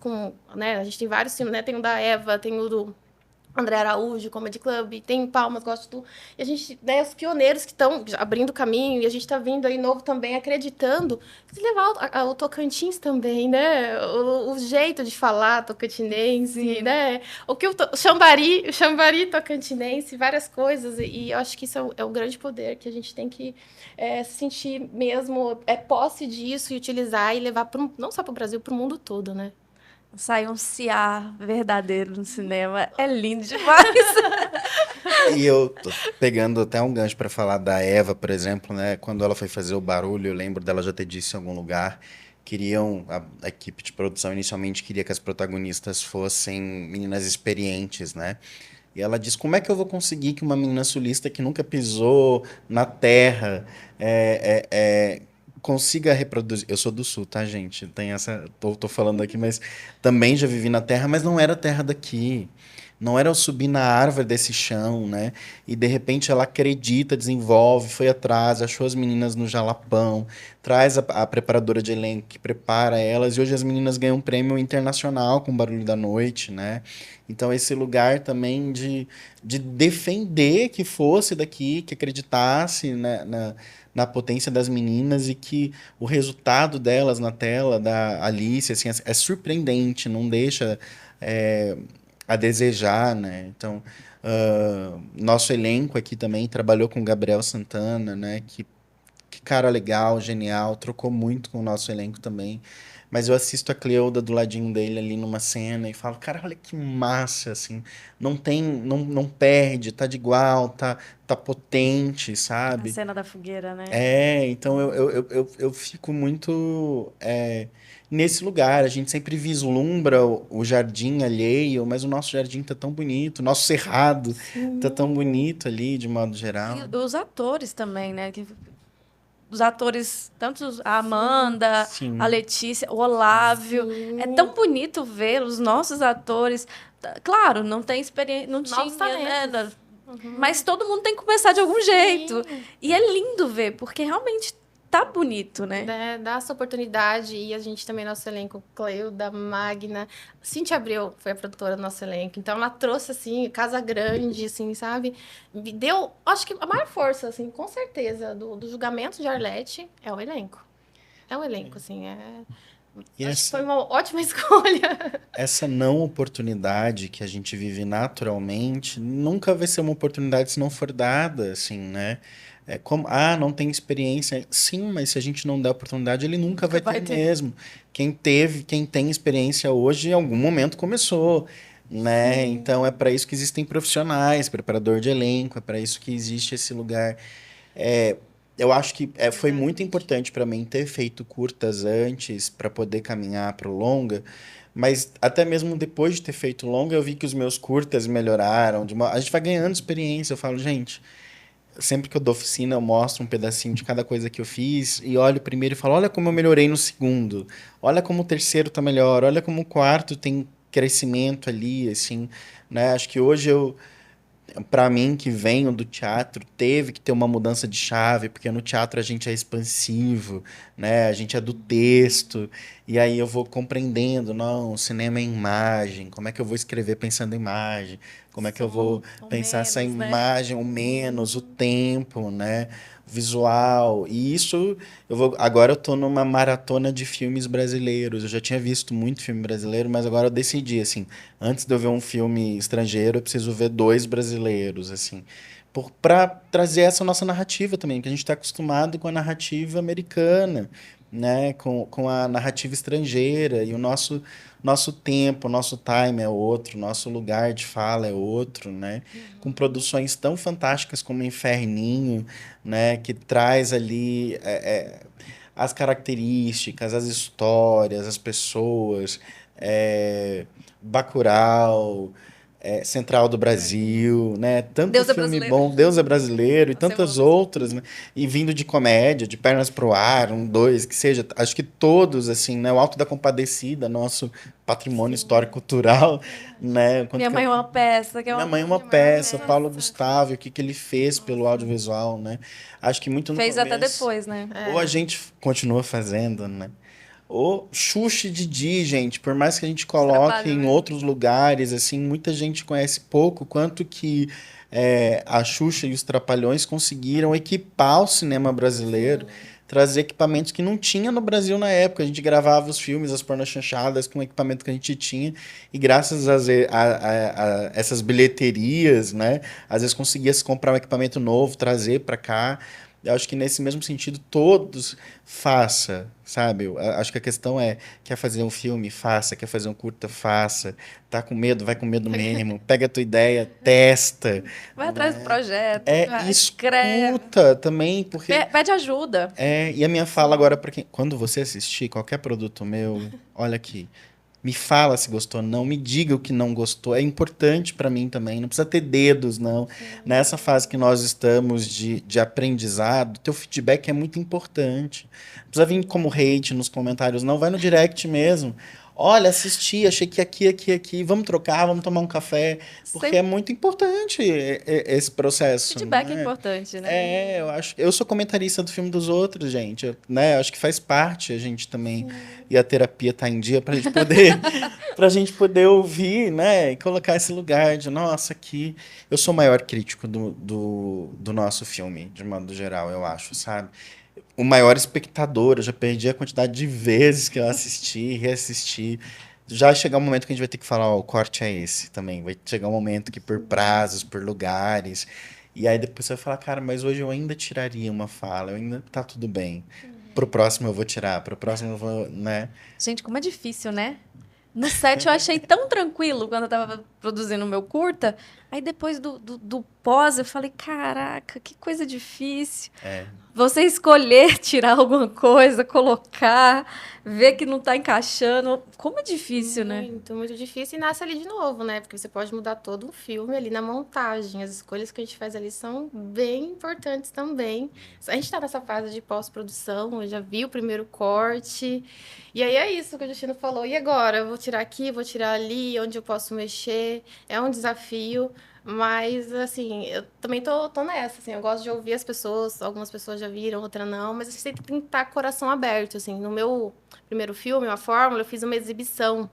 né, a gente tem vários filmes, né, tem o da Eva, tem o do André Araújo, Comedy Club, tem Palmas, Gosto Tu. E a gente, né, os pioneiros que estão abrindo caminho, e a gente está vindo aí novo também, acreditando, de levar o Tocantins também, né? O jeito de falar tocantinense, né? O Xambari tocantinense, várias coisas. E eu acho que isso é o grande poder que a gente tem que se sentir mesmo posse disso e utilizar e levar não só para o Brasil, para o mundo todo, né? Sai um ciar verdadeiro no cinema. É lindo demais. E eu tô pegando até um gancho para falar da Eva, por exemplo, né? Quando ela foi fazer o barulho, eu lembro dela já ter dito em algum lugar, a equipe de produção inicialmente queria que as protagonistas fossem meninas experientes, né? E ela diz, como é que eu vou conseguir que uma menina sulista que nunca pisou na terra consiga reproduzir... Eu sou do sul, tá, gente? Tem essa... Tô falando aqui, mas também já vivi na terra, mas não era terra daqui. Não era eu subir na árvore desse chão, né? E de repente ela acredita, desenvolve, foi atrás, achou as meninas no Jalapão, traz a preparadora de elenco que prepara elas, e hoje as meninas ganham um prêmio internacional com Barulho da Noite, né? Então esse lugar também de defender que fosse daqui, que acreditasse, né, na potência das meninas e que o resultado delas na tela, da Alice, assim, é surpreendente, não deixa... a desejar, né? Então, nosso elenco aqui também trabalhou com o Gabriel Santana, né? Que cara legal, genial, trocou muito com o nosso elenco também. Mas eu assisto a Cleoda do ladinho dele ali numa cena e falo, cara, olha que massa, assim. Não perde, tá de igual, tá potente, A sabe? cena da fogueira, né? Então eu fico muito nesse lugar. A gente sempre vislumbra o jardim alheio, mas o nosso jardim tá tão bonito, o nosso cerrado tá tão bonito ali, de modo geral. E os atores também, né? Os atores, tanto a Amanda, Sim. a Letícia, o Olávio. Sim. É tão bonito ver os nossos atores. Claro, não tem experiência, não Novos tinha, né? talentos. Mas todo mundo tem que começar de algum jeito. E é lindo ver, porque realmente tá bonito, né? Dá essa oportunidade. E a gente também, nosso elenco, Cleuda, Magna. Cintia Abreu foi a produtora do nosso elenco. Então, ela trouxe, assim, Casa Grande, assim, sabe? Me deu, acho que a maior força, assim, com certeza, do julgamento de Arlete é o elenco. É o elenco, assim, E acho que foi uma ótima escolha. essa não oportunidade que a gente vive naturalmente nunca vai ser uma oportunidade se não for dada, assim, né? É como, não tem experiência. Sim, mas se a gente não der oportunidade, ele nunca vai ter mesmo. Quem tem experiência hoje, em algum momento começou, né? Sim. Então é para isso que existem profissionais, preparador de elenco, é para isso que existe esse lugar. Eu acho que foi muito importante para mim ter feito curtas antes para poder caminhar para o longa, mas até mesmo depois de ter feito longa, eu vi que os meus curtas melhoraram. A gente vai ganhando experiência. Eu falo, gente, sempre que eu dou oficina, eu mostro um pedacinho de cada coisa que eu fiz e olho primeiro e falo, olha como eu melhorei no segundo, olha como o terceiro tá melhor, olha como o quarto tem crescimento ali, assim, né? Acho que hoje para mim, que venho do teatro, teve que ter uma mudança de chave, porque no teatro a gente é expansivo, né? A gente é do texto, e aí eu vou compreendendo, não, o cinema é imagem, como é que eu vou escrever pensando em imagem? Como é que eu vou pensar essa imagem, o menos, o tempo, né? Visual. E isso, agora eu tô numa maratona de filmes brasileiros. Eu já tinha visto muito filme brasileiro, mas agora eu decidi, assim, antes de eu ver um filme estrangeiro, eu preciso ver 2 brasileiros, assim, para trazer essa nossa narrativa também, que a gente está acostumado com a narrativa americana, né, com a narrativa estrangeira, e o nosso tempo, nosso time é outro, nosso lugar de fala é outro, né, com produções tão fantásticas como Inferninho, né, que traz ali as características, as histórias, as pessoas, Bacurau, Central do Brasil, né? Tanto Deus é filme brasileiro. bom, Deus é brasileiro e Nossa, eu tantas amo outras, né? E vindo de comédia, de Pernas pro Ar, um, dois, que seja, acho que todos, assim, né? O Alto da Compadecida, nosso patrimônio Sim, histórico-cultural, verdade. né? Minha Mãe é uma Peça, que é Minha uma... Mãe é uma Minha mãe é uma peça, peça. Paulo Gustavo, o que que ele fez pelo Nossa. audiovisual, né? Acho que muito no Fez até começo, depois, né? ou a É. gente continua fazendo, né? O Xuxa e Didi, gente, por mais que a gente Os coloque em Trapalhões. outros lugares, assim, muita gente conhece pouco, quanto que a Xuxa e os Trapalhões conseguiram equipar o cinema brasileiro, Sim. trazer equipamentos que não tinha no Brasil na época. A gente gravava os filmes, as pornochanchadas com o equipamento que a gente tinha, e graças a essas bilheterias, né, às vezes conseguia se comprar um equipamento novo, trazer para cá. Eu acho que nesse mesmo sentido, todos faça, sabe? Acho que a questão é, quer fazer um filme, faça, quer fazer um curta, faça. Tá com medo, vai com medo mesmo. Pega a tua ideia, testa, Vai atrás do né? projeto, escreve, Escuta também, porque pede ajuda. e a minha fala Sim. agora para quem, quando você assistir qualquer produto meu, olha aqui, me fala se gostou, não me diga o que não gostou. É importante para mim também. Não precisa ter dedos, não. Sim. Nessa fase que nós estamos de aprendizado, teu feedback é muito importante. Não precisa vir como hate nos comentários, não. Vai no direct mesmo. Olha, assisti, achei que aqui. Vamos trocar, vamos tomar um café. Porque Sempre é muito importante esse processo, feedback é né? importante, né? Eu acho. Eu sou comentarista do filme dos outros, gente. Né? Acho que faz parte a gente também. Sim. E a terapia tá em dia pra gente poder, pra gente poder ouvir, né? E colocar esse lugar de, nossa, aqui. Eu sou o maior crítico do nosso filme, de modo geral, eu acho, sabe? O maior espectador, eu já perdi a quantidade de vezes que eu assisti, reassisti. Já chegar um momento que a gente vai ter que falar, ó, o corte é esse também. Vai chegar um momento que por prazos, por lugares. E aí depois você vai falar, cara, mas hoje eu ainda tiraria uma fala, eu ainda tá tudo bem. Pro próximo eu vou tirar, pro próximo eu vou, né? Gente, como é difícil, né? No set eu achei tava tranquilo quando eu tava produzindo o meu curta. Aí depois do pós eu falei, caraca, que coisa difícil. É. Você escolher tirar alguma coisa, colocar, ver que não tá encaixando. Como é difícil, né? Muito, muito difícil e nasce ali de novo, né? Porque você pode mudar todo um filme ali na montagem. As escolhas que a gente faz ali são bem importantes também. A gente tá nessa fase de pós-produção, eu já vi o primeiro corte. E aí é isso que o Justino falou. E agora? Eu vou tirar aqui, vou tirar ali, onde eu posso mexer. É um desafio. Mas, assim, eu também tô nessa, assim, eu gosto de ouvir as pessoas, algumas pessoas já viram, outras não, mas a gente tem que estar com o coração aberto, assim. No meu primeiro filme, A Fórmula, eu fiz uma exibição.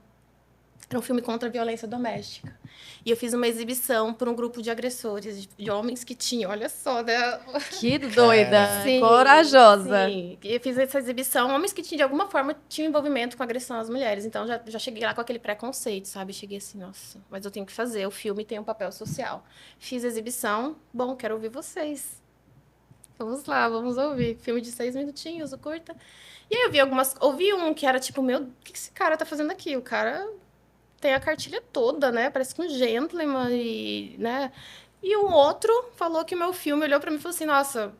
Era um filme contra a violência doméstica. E eu fiz uma exibição por um grupo de agressores, de homens que tinham, olha só, né? Que Cara, doida, Sim, corajosa. sim. E eu fiz essa exibição, homens que tinham, de alguma forma, tinham envolvimento com agressão às mulheres. Então, já cheguei lá com aquele preconceito, sabe? Cheguei assim, nossa, mas eu tenho que fazer, o filme tem um papel social. Fiz a exibição, bom, quero ouvir vocês. Vamos lá, vamos ouvir. Filme de 6 minutinhos, o curta. E aí eu vi ouvi um que era tipo, meu, o que esse cara tá fazendo aqui? O cara tem a cartilha toda, né? Parece com um gentleman e, né? E um outro falou que o meu filme olhou pra mim e falou assim: Nossa,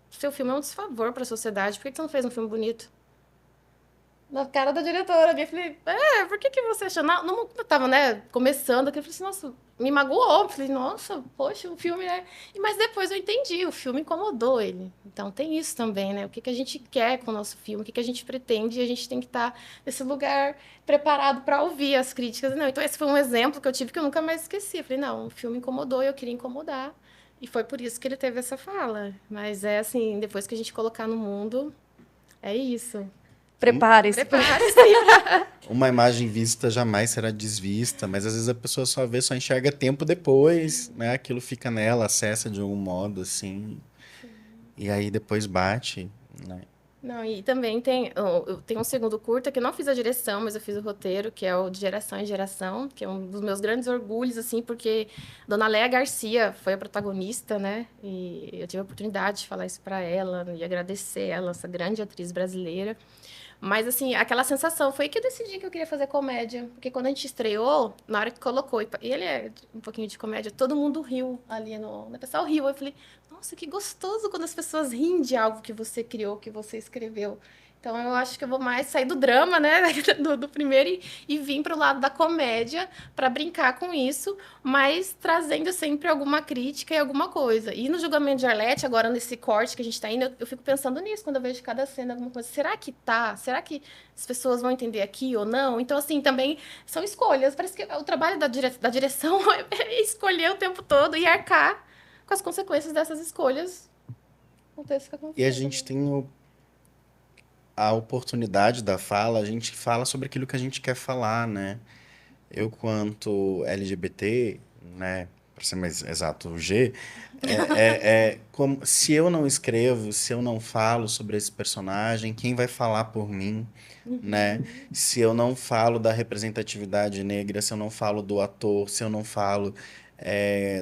seu filme é um desfavor pra sociedade, por que você não fez um filme bonito? Na cara da diretora. Eu falei, por que você achou? Não, eu tava, né, começando, eu falei assim, nossa, me magoou. Eu falei, nossa, poxa, o filme é... Mas depois eu entendi, o filme incomodou ele. Então tem isso também, né? O que a gente quer com o nosso filme, o que a gente pretende, e a gente tem que estar nesse lugar preparado para ouvir as críticas. Não, então esse foi um exemplo que eu tive que eu nunca mais esqueci. Eu falei, não, o filme incomodou e eu queria incomodar. E foi por isso que ele teve essa fala. Mas é assim, depois que a gente colocar no mundo, é isso. Prepare-se. Prepare-se. uma imagem vista jamais será desvista, mas às vezes a pessoa só vê, só enxerga tempo depois, né? Aquilo fica nela, acessa de algum modo, assim, e aí depois bate, né? Não, e também eu tenho um segundo curta que eu não fiz a direção, mas eu fiz o roteiro, que é o De Geração em Geração, que é um dos meus grandes orgulhos, assim, porque Dona Léa Garcia foi a protagonista, né? E eu tive a oportunidade de falar isso para ela e agradecer ela, essa grande atriz brasileira. Mas, assim, aquela sensação foi que eu decidi que eu queria fazer comédia. Porque quando a gente estreou, na hora que colocou, e ele é um pouquinho de comédia, todo mundo riu ali no. O pessoal riu. Eu falei, nossa, que gostoso quando as pessoas riem de algo que você criou, que você escreveu. Então, eu acho que eu vou mais sair do drama, né, do primeiro e vir para o lado da comédia para brincar com isso, mas trazendo sempre alguma crítica e alguma coisa. E no Julgamento de Arlete, agora nesse corte que a gente está indo, eu fico pensando nisso quando eu vejo cada cena alguma coisa. Será que tá? Será que as pessoas vão entender aqui ou não? Então, assim, também são escolhas. Parece que o trabalho da direção é escolher o tempo todo e arcar com as consequências dessas escolhas. Acontece que E a acontece. gente tem a oportunidade da fala, a gente fala sobre aquilo que a gente quer falar, né? Eu, quanto LGBT, né, para ser mais exato, o G, como, se eu não escrevo, se eu não falo sobre esse personagem, quem vai falar por mim, né? Se eu não falo da representatividade negra, se eu não falo do ator, se eu não falo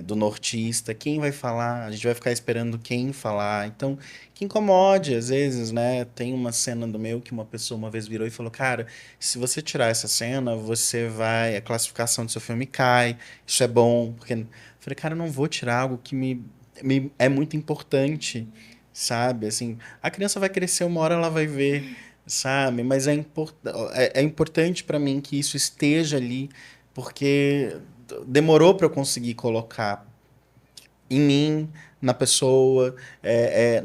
do nortista, quem vai falar? A gente vai ficar esperando quem falar. Então, que incomode, às vezes, né? Tem uma cena do meu que uma pessoa uma vez virou e falou, cara, se você tirar essa cena, você vai, a classificação do seu filme cai, isso é bom, porque... Eu falei, cara, eu não vou tirar algo que me é muito importante, sabe? Assim, a criança vai crescer, uma hora ela vai ver, sabe? Mas é importante para mim que isso esteja ali, porque demorou para eu conseguir colocar em mim, na pessoa,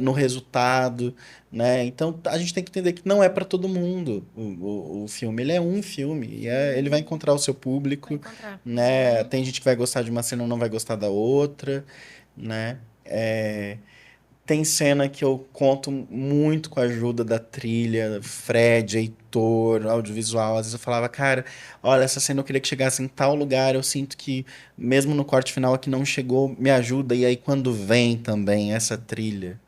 no resultado, né? Então a gente tem que entender que não é para todo mundo o filme. Ele é um filme e ele vai encontrar o seu Vai público, encontrar. né? Tem gente que vai gostar de uma cena e não vai gostar da outra, né? Tem cena que eu conto muito com a ajuda da trilha, Fred, Heitor, audiovisual. Às vezes eu falava, cara, olha, essa cena eu queria que chegasse em tal lugar. Eu sinto que, mesmo no corte final aqui não chegou, me ajuda. E aí, quando vem também essa trilha,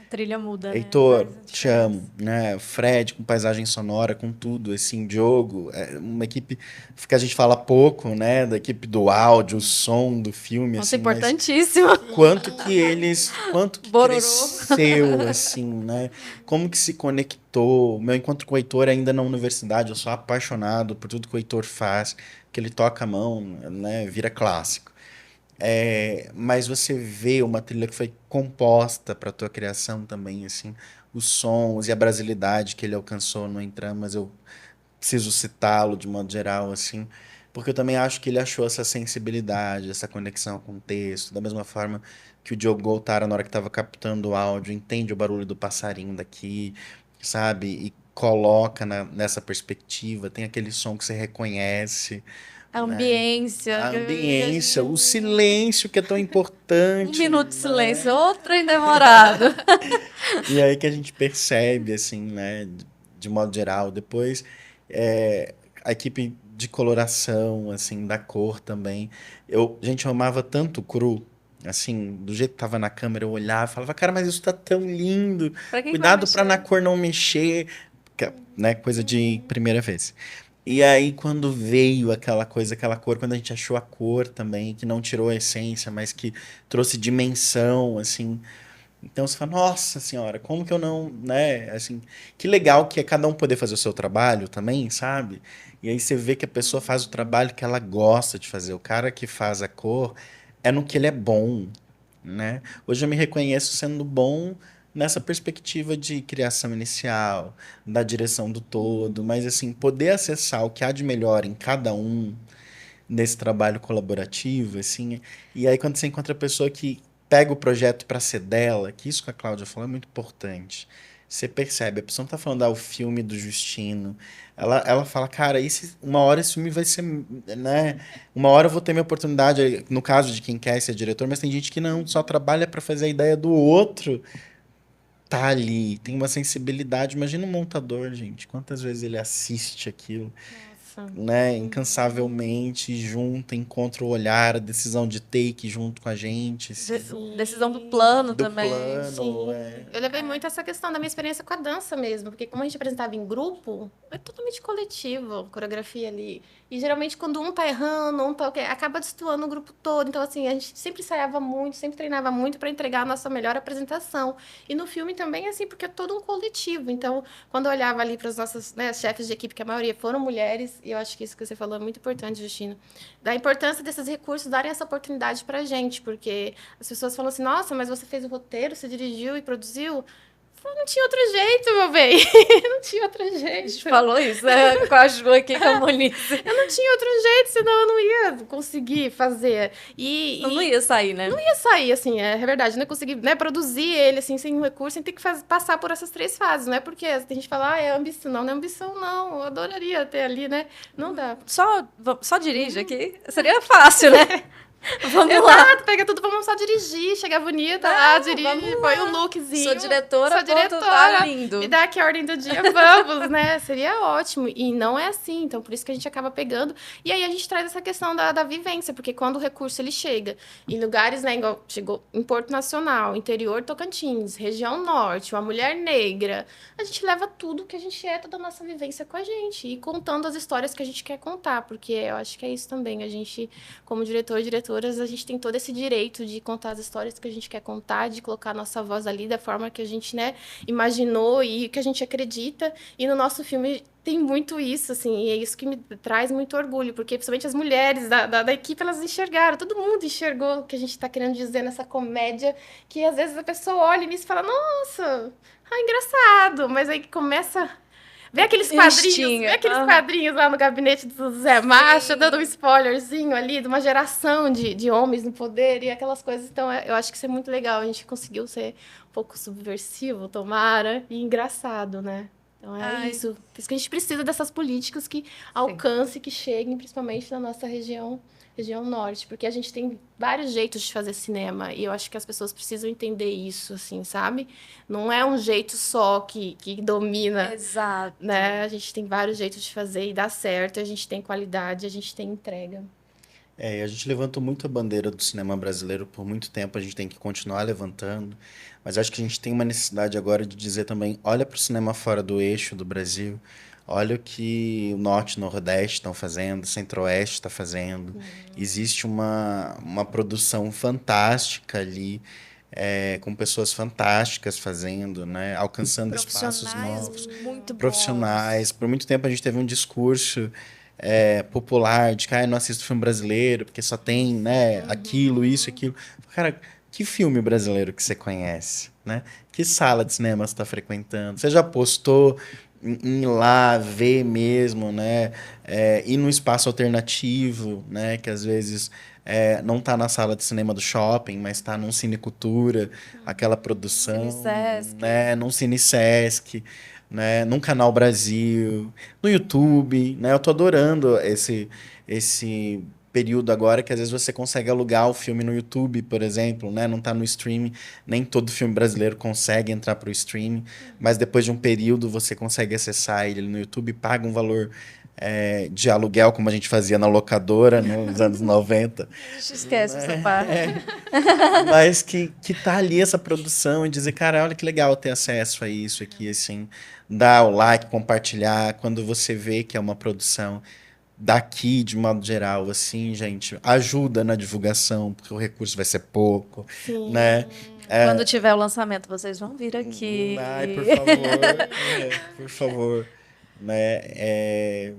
A trilha muda, né? Heitor, Faz a te amo, diferença. né? Fred com paisagem sonora, com tudo, assim, Diogo, uma equipe que a gente fala pouco, né? Da equipe do áudio, o som do filme, Nossa, assim, mas importantíssimo. quanto que Bororô. cresceu, assim, né? Como que se conectou. Meu encontro com o Heitor ainda na universidade, eu sou apaixonado por tudo que o Heitor faz, que ele toca a mão, né? Vira clássico. Mas você vê uma trilha que foi composta para tua criação também, assim, os sons e a brasilidade que ele alcançou no Entramas, eu preciso citá-lo de modo geral, assim, porque eu também acho que ele achou essa sensibilidade, essa conexão com o texto, da mesma forma que o Diogo Goltara, na hora que estava captando o áudio, entende o barulho do passarinho daqui, sabe? E coloca nessa perspectiva, tem aquele som que você reconhece, A né? ambiência. A ambiência, o silêncio que é tão Um importante, minuto de né? silêncio, outro demorado. E aí que a gente percebe, assim, né, de modo geral. Depois, a equipe de coloração, assim, da cor também. Gente, eu amava tanto o cru, assim, do jeito que tava na câmera, eu olhava e falava, cara, mas isso tá tão lindo. Pra que vai Cuidado pra na mexer? cor não mexer, né, coisa de primeira vez. E aí, quando veio aquela coisa, aquela cor, quando a gente achou a cor também, que não tirou a essência, mas que trouxe dimensão, assim, então você fala, nossa senhora, como que eu não, né? Assim, que legal que é cada um poder fazer o seu trabalho também, sabe? E aí você vê que a pessoa faz o trabalho que ela gosta de fazer. O cara que faz a cor é no que ele é bom, né? Hoje eu me reconheço sendo bom nessa perspectiva de criação inicial, da direção do todo, mas assim, poder acessar o que há de melhor em cada um nesse trabalho colaborativo, assim. E aí quando você encontra a pessoa que pega o projeto para ser dela, que isso que a Cláudia falou é muito importante. Você percebe, a pessoa não está falando, o filme do Justino. Ela fala, cara, uma hora esse filme vai ser, né? Uma hora eu vou ter minha oportunidade, no caso de quem quer ser diretor, mas tem gente que não, só trabalha para fazer a ideia do outro. Tá ali, tem uma sensibilidade. Imagina um montador, gente, quantas vezes ele assiste aquilo, Nossa. né, incansavelmente junto, encontra o olhar, a decisão de take junto com a gente, assim, Decisão do plano do também. plano, Sim. é. Eu levei muito essa questão da minha experiência com a dança mesmo, porque como a gente apresentava em grupo, é totalmente coletivo a coreografia ali. E geralmente quando um tá errando, um tá acaba destoando o grupo todo. Então, assim, a gente sempre ensaiava muito, sempre treinava muito para entregar a nossa melhor apresentação. E no filme também, assim, porque é todo um coletivo. Então, quando eu olhava ali para os nossos, né, chefes de equipe, que a maioria foram mulheres, e eu acho que isso que você falou é muito importante, Justina, da importância desses recursos darem essa oportunidade pra gente, porque as pessoas falam assim, nossa, mas você fez o roteiro, você dirigiu e produziu? Eu falo, não tinha outro jeito, meu bem. Não tinha outro A jeito. gente falou isso, né? Com a Ju aqui, com a Monize. Eu não tinha outro jeito, senão eu não ia conseguir fazer. Não ia sair, né? Não ia sair, assim, é verdade. Não ia conseguir, né, produzir ele, assim, sem recurso, sem ter que passar por essas 3 fases. Não é porque a gente fala, é ambição. Não, não é ambição, não. Eu adoraria ter ali, né? Não dá. Só dirige aqui. Seria fácil, né? Vamos lá. Exato, pega tudo, vamos só dirigir, chegar bonita lá, dirige, põe um lookzinho. Sou diretora, Sou diretora, tá lindo. me dá aqui a ordem do dia, vamos, né? Seria ótimo. E não é assim, então por isso que a gente acaba pegando. E aí a gente traz essa questão da vivência, porque quando o recurso ele chega em lugares, né, igual chegou em Porto Nacional, interior Tocantins, região norte, uma mulher negra, a gente leva tudo que a gente é, toda a nossa vivência com a gente, e contando as histórias que a gente quer contar, porque eu acho que é isso também, a gente, como diretor e diretoras, a gente tem todo esse direito de contar as histórias que a gente quer contar, de colocar a nossa voz ali da forma que a gente, né, imaginou e que a gente acredita. E no nosso filme tem muito isso, assim, e é isso que me traz muito orgulho, porque principalmente as mulheres da equipe, elas enxergaram, todo mundo enxergou o que a gente está querendo dizer nessa comédia, que às vezes a pessoa olha nisso e fala, nossa, engraçado, mas aí começa... Vê aqueles quadrinhos lá no gabinete do Zé Macho, dando um spoilerzinho ali de uma geração de homens no poder e aquelas coisas. Então, eu acho que isso é muito legal. A gente conseguiu ser um pouco subversivo, tomara, e engraçado, né? Então, isso. Por isso que a gente precisa dessas políticas que alcancem, que cheguem, principalmente na nossa região norte, porque a gente tem vários jeitos de fazer cinema e eu acho que as pessoas precisam entender isso, assim, sabe? Não é um jeito só que domina. Exato. Né? A gente tem vários jeitos de fazer e dá certo, a gente tem qualidade, a gente tem entrega. E a gente levantou muito a bandeira do cinema brasileiro por muito tempo, a gente tem que continuar levantando, mas acho que a gente tem uma necessidade agora de dizer também, olha para o cinema fora do eixo do Brasil, olha o que o Norte e o Nordeste estão fazendo, o Centro-Oeste está fazendo. Existe uma produção fantástica ali, com pessoas fantásticas fazendo, né? Alcançando espaços novos. Muito Profissionais. Por muito tempo a gente teve um discurso popular de que eu não assisto filme brasileiro, porque só tem, né, aquilo, isso, aquilo. Cara, que filme brasileiro que você conhece, né? Que sala de cinema você está frequentando? Você já postou em ir lá ver mesmo, né? Ir num espaço alternativo, né? Que às vezes não está na sala de cinema do shopping, mas está num Cine Cultura, aquela produção, né? Num Cine Sesc, né? Num Canal Brasil, no YouTube, né? Eu tô adorando esse período agora que às vezes você consegue alugar o filme no YouTube, por exemplo, né? Não tá no streaming, nem todo filme brasileiro consegue entrar pro streaming, mas depois de um período você consegue acessar ele no YouTube, paga um valor de aluguel, como a gente fazia na locadora, né, nos anos 90. A gente esquece essa parte. Mas que tá ali essa produção e dizer, cara, olha que legal ter acesso a isso aqui, assim, dar o like, compartilhar, quando você vê que é uma produção daqui, de modo geral, assim, gente, ajuda na divulgação, porque o recurso vai ser pouco, Sim. né? Quando tiver o lançamento, vocês vão vir aqui. Ai, por favor, por favor, né?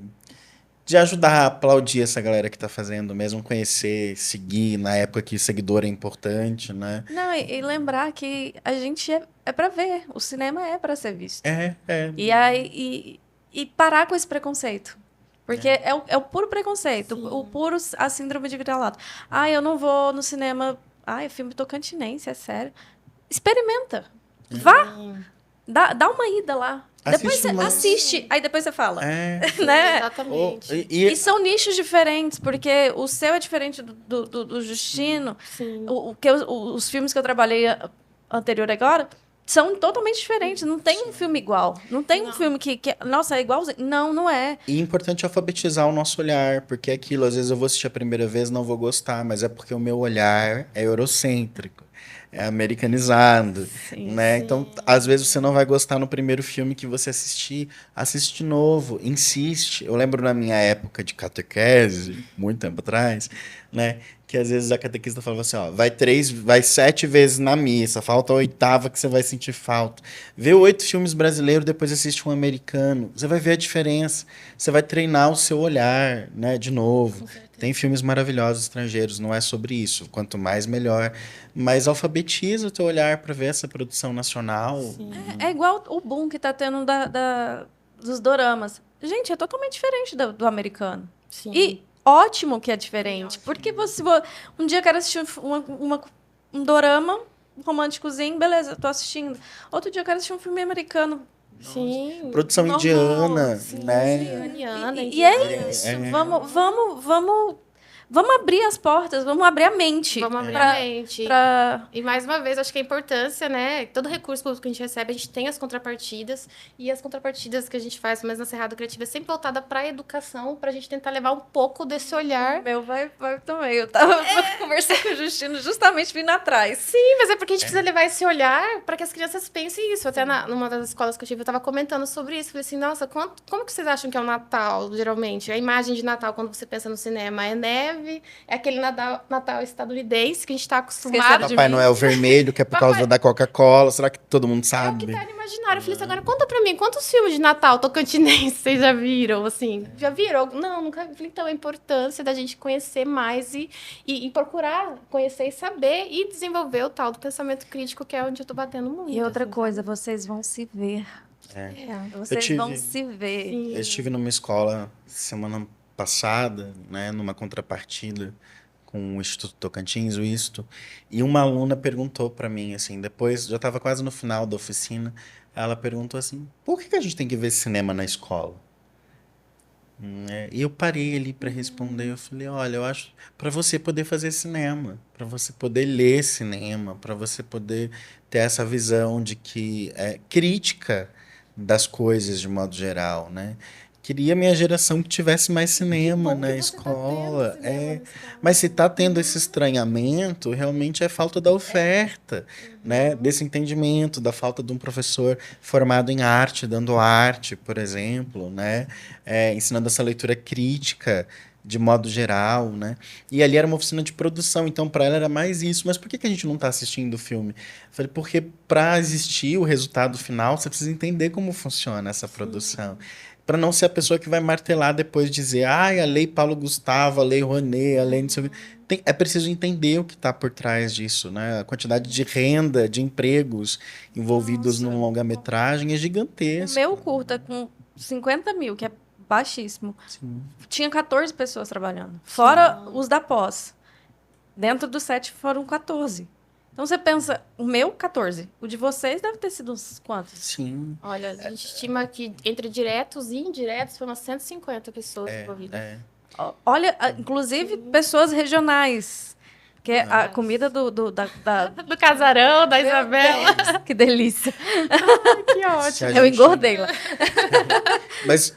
De ajudar a aplaudir essa galera que tá fazendo, mesmo conhecer, seguir, na época que seguidor é importante, né? Não, e lembrar que a gente é para ver, o cinema é para ser visto. E aí e parar com esse preconceito. Porque é o puro preconceito, o puro a síndrome de vira-lata. Eu não vou no cinema. É filme tocantinense, é sério. Experimenta. Vá. Dá uma ida lá. Depois você assiste, aí depois você fala. Né? Exatamente. E são nichos diferentes, porque o seu é diferente do Justino. Sim. Os filmes que eu trabalhei anterior agora são totalmente diferentes. Não tem um filme igual. Não tem um filme que nossa, é igualzinho. Não, não é. E é importante alfabetizar o nosso olhar, porque é aquilo, às vezes eu vou assistir a primeira vez, não vou gostar, mas é porque o meu olhar é eurocêntrico, é americanizado, Sim, né? Então, às vezes você não vai gostar no primeiro filme que você assistir, assiste de novo, insiste. Eu lembro na minha época de catequese, muito tempo atrás, né? Que às vezes a catequista falava assim, ó, vai 7 vezes na missa, falta a 8ª que você vai sentir falta. Vê 8 filmes brasileiros, depois assiste um americano, você vai ver a diferença. Você vai treinar o seu olhar, né, de novo. Tem filmes maravilhosos estrangeiros, não é sobre isso. Quanto mais, melhor. Mas alfabetiza o teu olhar para ver essa produção nacional. É igual o boom que tá tendo dos doramas. Gente, é totalmente diferente do americano. Sim. E ótimo que é diferente. Porque um dia eu quero assistir um dorama românticozinho, beleza, eu tô assistindo. Outro dia eu quero assistir um filme americano. Sim. Produção Normal, indiana, Sim, né? indiana, E é isso. É. Vamos abrir as portas, vamos abrir a mente. Vamos abrir a mente. Pra... E mais uma vez, acho que a importância, né? Todo recurso público que a gente recebe, a gente tem as contrapartidas. E as contrapartidas que a gente faz, mas na Cerrado Criativa, é sempre voltada para a educação, para a gente tentar levar um pouco desse olhar. Meu vai também. Eu tava conversando com o Justino justamente vindo atrás. Sim, mas é porque a gente precisa levar esse olhar para que as crianças pensem isso. Até numa das escolas que eu tive, eu estava comentando sobre isso. Falei assim, nossa, como que vocês acham que é o Natal, geralmente? A imagem de Natal, quando você pensa no cinema, é neve, é aquele Natal estadunidense que a gente está acostumado. Papai Noel vermelho, que é por causa da Coca-Cola. Será que todo mundo É o sabe? que tá no imaginário. Eu falei assim, agora conta pra mim, quantos filmes de Natal tocantinense vocês já viram, assim? Já viram? Não, nunca vi. Então, a importância da gente conhecer mais e procurar conhecer e saber e desenvolver o tal do pensamento crítico, que é onde eu tô batendo muito. E outra assim, coisa, vocês vão se ver. Vocês vão se ver. Sim. Eu estive numa escola semana passada, né, numa contrapartida com o Instituto Tocantins, o ISTO, e uma aluna perguntou para mim, assim, depois, já estava quase no final da oficina, ela perguntou assim, por que a gente tem que ver cinema na escola? E eu parei ali para responder, eu falei, olha, eu acho para você poder fazer cinema, para você poder ler cinema, para você poder ter essa visão de que é crítica das coisas de modo geral, né? Queria minha geração que tivesse mais cinema na escola. Mas se está tendo esse estranhamento, realmente é falta da oferta, né? Desse entendimento, da falta de um professor formado em arte, dando arte, por exemplo, né? Ensinando essa leitura crítica de modo geral, né? E ali era uma oficina de produção, então para ela era mais isso. Mas por que a gente não está assistindo o filme? Eu falei, porque para existir o resultado final, você precisa entender como funciona essa produção. Para não ser a pessoa que vai martelar depois, dizer, a lei Paulo Gustavo, a lei Rouanet, a lei não sei o quê. É preciso entender o que está por trás disso, né? A quantidade de renda, de empregos envolvidos num longa-metragem é gigantesca. O meu curta com 50 mil, que é baixíssimo, tinha 14 pessoas trabalhando. Fora os da pós. Dentro do set foram 14. Então você pensa, o meu 14, o de vocês deve ter sido uns quantos? Sim. Olha, a gente estima que entre diretos e indiretos foram umas 150 pessoas envolvidas. Olha, inclusive pessoas regionais. Que é a comida do casarão, da Isabela. Deus, que delícia. Que ótimo. Eu engordei lá. Mas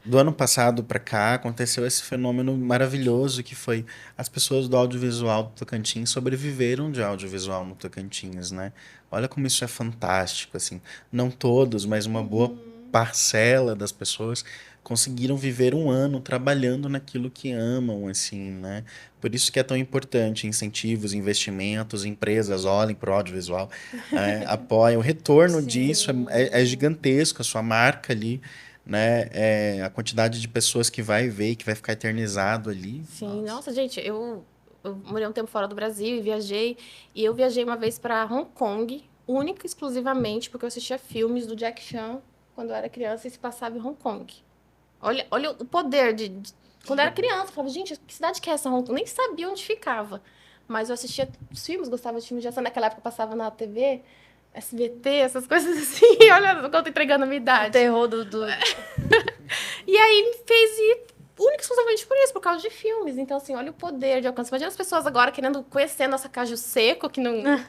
do ano passado para cá aconteceu esse fenômeno maravilhoso que foi as pessoas do audiovisual do Tocantins sobreviveram de audiovisual no Tocantins, né? Olha como isso é fantástico, assim. Não todos, mas uma boa parcela das pessoas conseguiram viver um ano trabalhando naquilo que amam, assim, né? Por isso que é tão importante incentivos, investimentos, empresas olhem para o audiovisual, apoiem. O retorno disso é gigantesco, a sua marca ali, né? A quantidade de pessoas que vai ver, que vai ficar eternizado ali. Sim, nossa gente, eu morei um tempo fora do Brasil e viajei. E eu viajei uma vez para Hong Kong, única e exclusivamente porque eu assistia filmes do Jack Chan quando eu era criança e se passava em Hong Kong. Olha o poder quando eu era criança, eu falava, gente, que cidade que é essa Hong Kong? Nem sabia onde ficava. Mas eu assistia os filmes, gostava de filmes de ação. Naquela época passava na TV, SBT, essas coisas assim. Olha, eu tô entregando a minha idade. O terror do... E aí me fez ir única e exclusivamente por isso, por causa de filmes. Então, assim, olha o poder de alcance. Imagina as pessoas agora querendo conhecer a nossa Caju Seco, que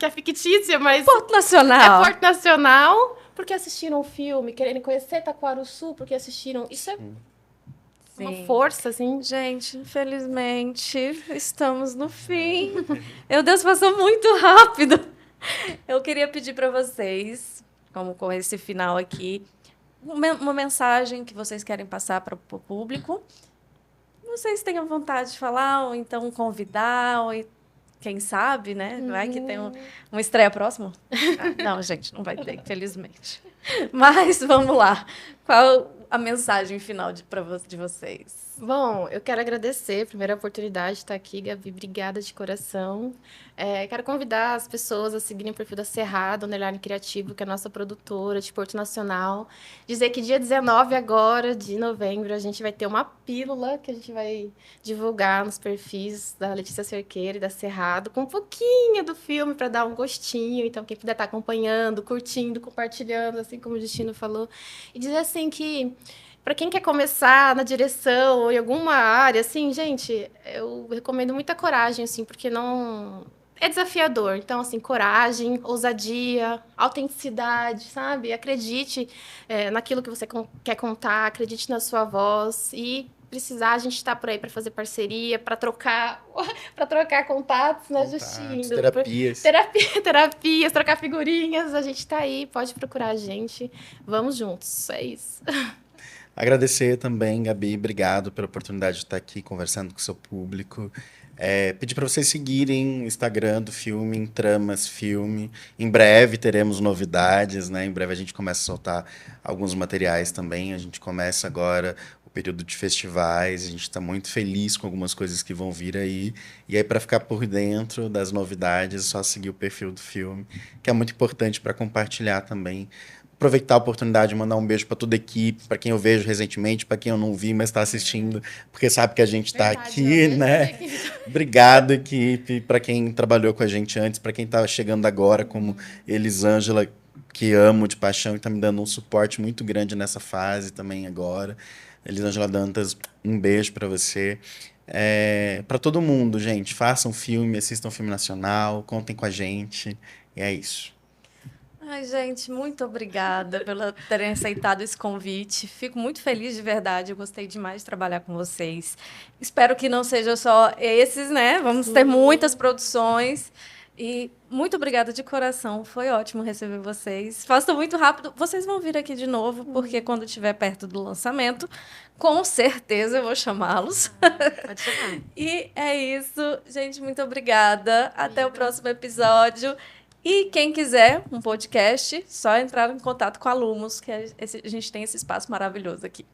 é fictícia, mas Porto Nacional. é Porto Nacional, porque assistiram o filme, querendo conhecer Taquarussu, porque assistiram. Isso é uma Sim. força, assim. Gente, infelizmente, estamos no fim. Meu Deus, passou muito rápido. Eu queria pedir para vocês, como com esse final aqui, uma mensagem que vocês querem passar para o público. Vocês tenham vontade de falar, ou então convidar, ou quem sabe, né? Vai que tem uma estreia próxima? Não, gente, não vai ter, infelizmente. Mas vamos lá. Qual a mensagem final de vocês? Bom, eu quero agradecer, primeira oportunidade de estar aqui, Gabi, obrigada de coração. Quero convidar as pessoas a seguirem o perfil da Cerrado, Underline Criativo, que é a nossa produtora de Porto Nacional. Dizer que dia 19 agora, de novembro, a gente vai ter uma pílula que a gente vai divulgar nos perfis da Letícia Cerqueira e da Cerrado, com um pouquinho do filme para dar um gostinho. Então, quem puder estar acompanhando, curtindo, compartilhando, assim como o Destino falou. E dizer assim que para quem quer começar na direção ou em alguma área, assim, gente, eu recomendo muita coragem, assim, porque não é desafiador. Então, assim, coragem, ousadia, autenticidade, sabe? Acredite naquilo que você quer contar, acredite na sua voz e precisar, a gente está por aí para fazer parceria, para trocar contatos, né, Justino? Terapias, trocar figurinhas, a gente está aí, pode procurar a gente. Vamos juntos, é isso. Agradecer também, Gabi, obrigado pela oportunidade de estar aqui conversando com o seu público. Pedir para vocês seguirem o Instagram do filme, em Tramas Filme. Em breve teremos novidades, né? Em breve a gente começa a soltar alguns materiais também. A gente começa agora o período de festivais. A gente está muito feliz com algumas coisas que vão vir aí. E aí, para ficar por dentro das novidades, é só seguir o perfil do filme, que é muito importante para compartilhar também. Aproveitar a oportunidade de mandar um beijo para toda a equipe, para quem eu vejo recentemente, para quem eu não vi, mas está assistindo, porque sabe que a gente está aqui, né? Obrigado, equipe, para quem trabalhou com a gente antes, para quem está chegando agora, como Elisângela, que amo de paixão e está me dando um suporte muito grande nessa fase também agora. Elisângela Dantas, um beijo para você. Para todo mundo, gente, façam filme, assistam filme nacional, contem com a gente, e é isso. Ai, gente, muito obrigada por terem aceitado esse convite. Fico muito feliz de verdade. Eu gostei demais de trabalhar com vocês. Espero que não seja só esses, né? Vamos ter muitas produções. E muito obrigada de coração. Foi ótimo receber vocês. Façam muito rápido. Vocês vão vir aqui de novo, porque quando estiver perto do lançamento, com certeza eu vou chamá-los. Pode chamar. E é isso. Gente, muito obrigada. Até o próximo episódio. E quem quiser um podcast, só entrar em contato com a Lumos, que a gente tem esse espaço maravilhoso aqui.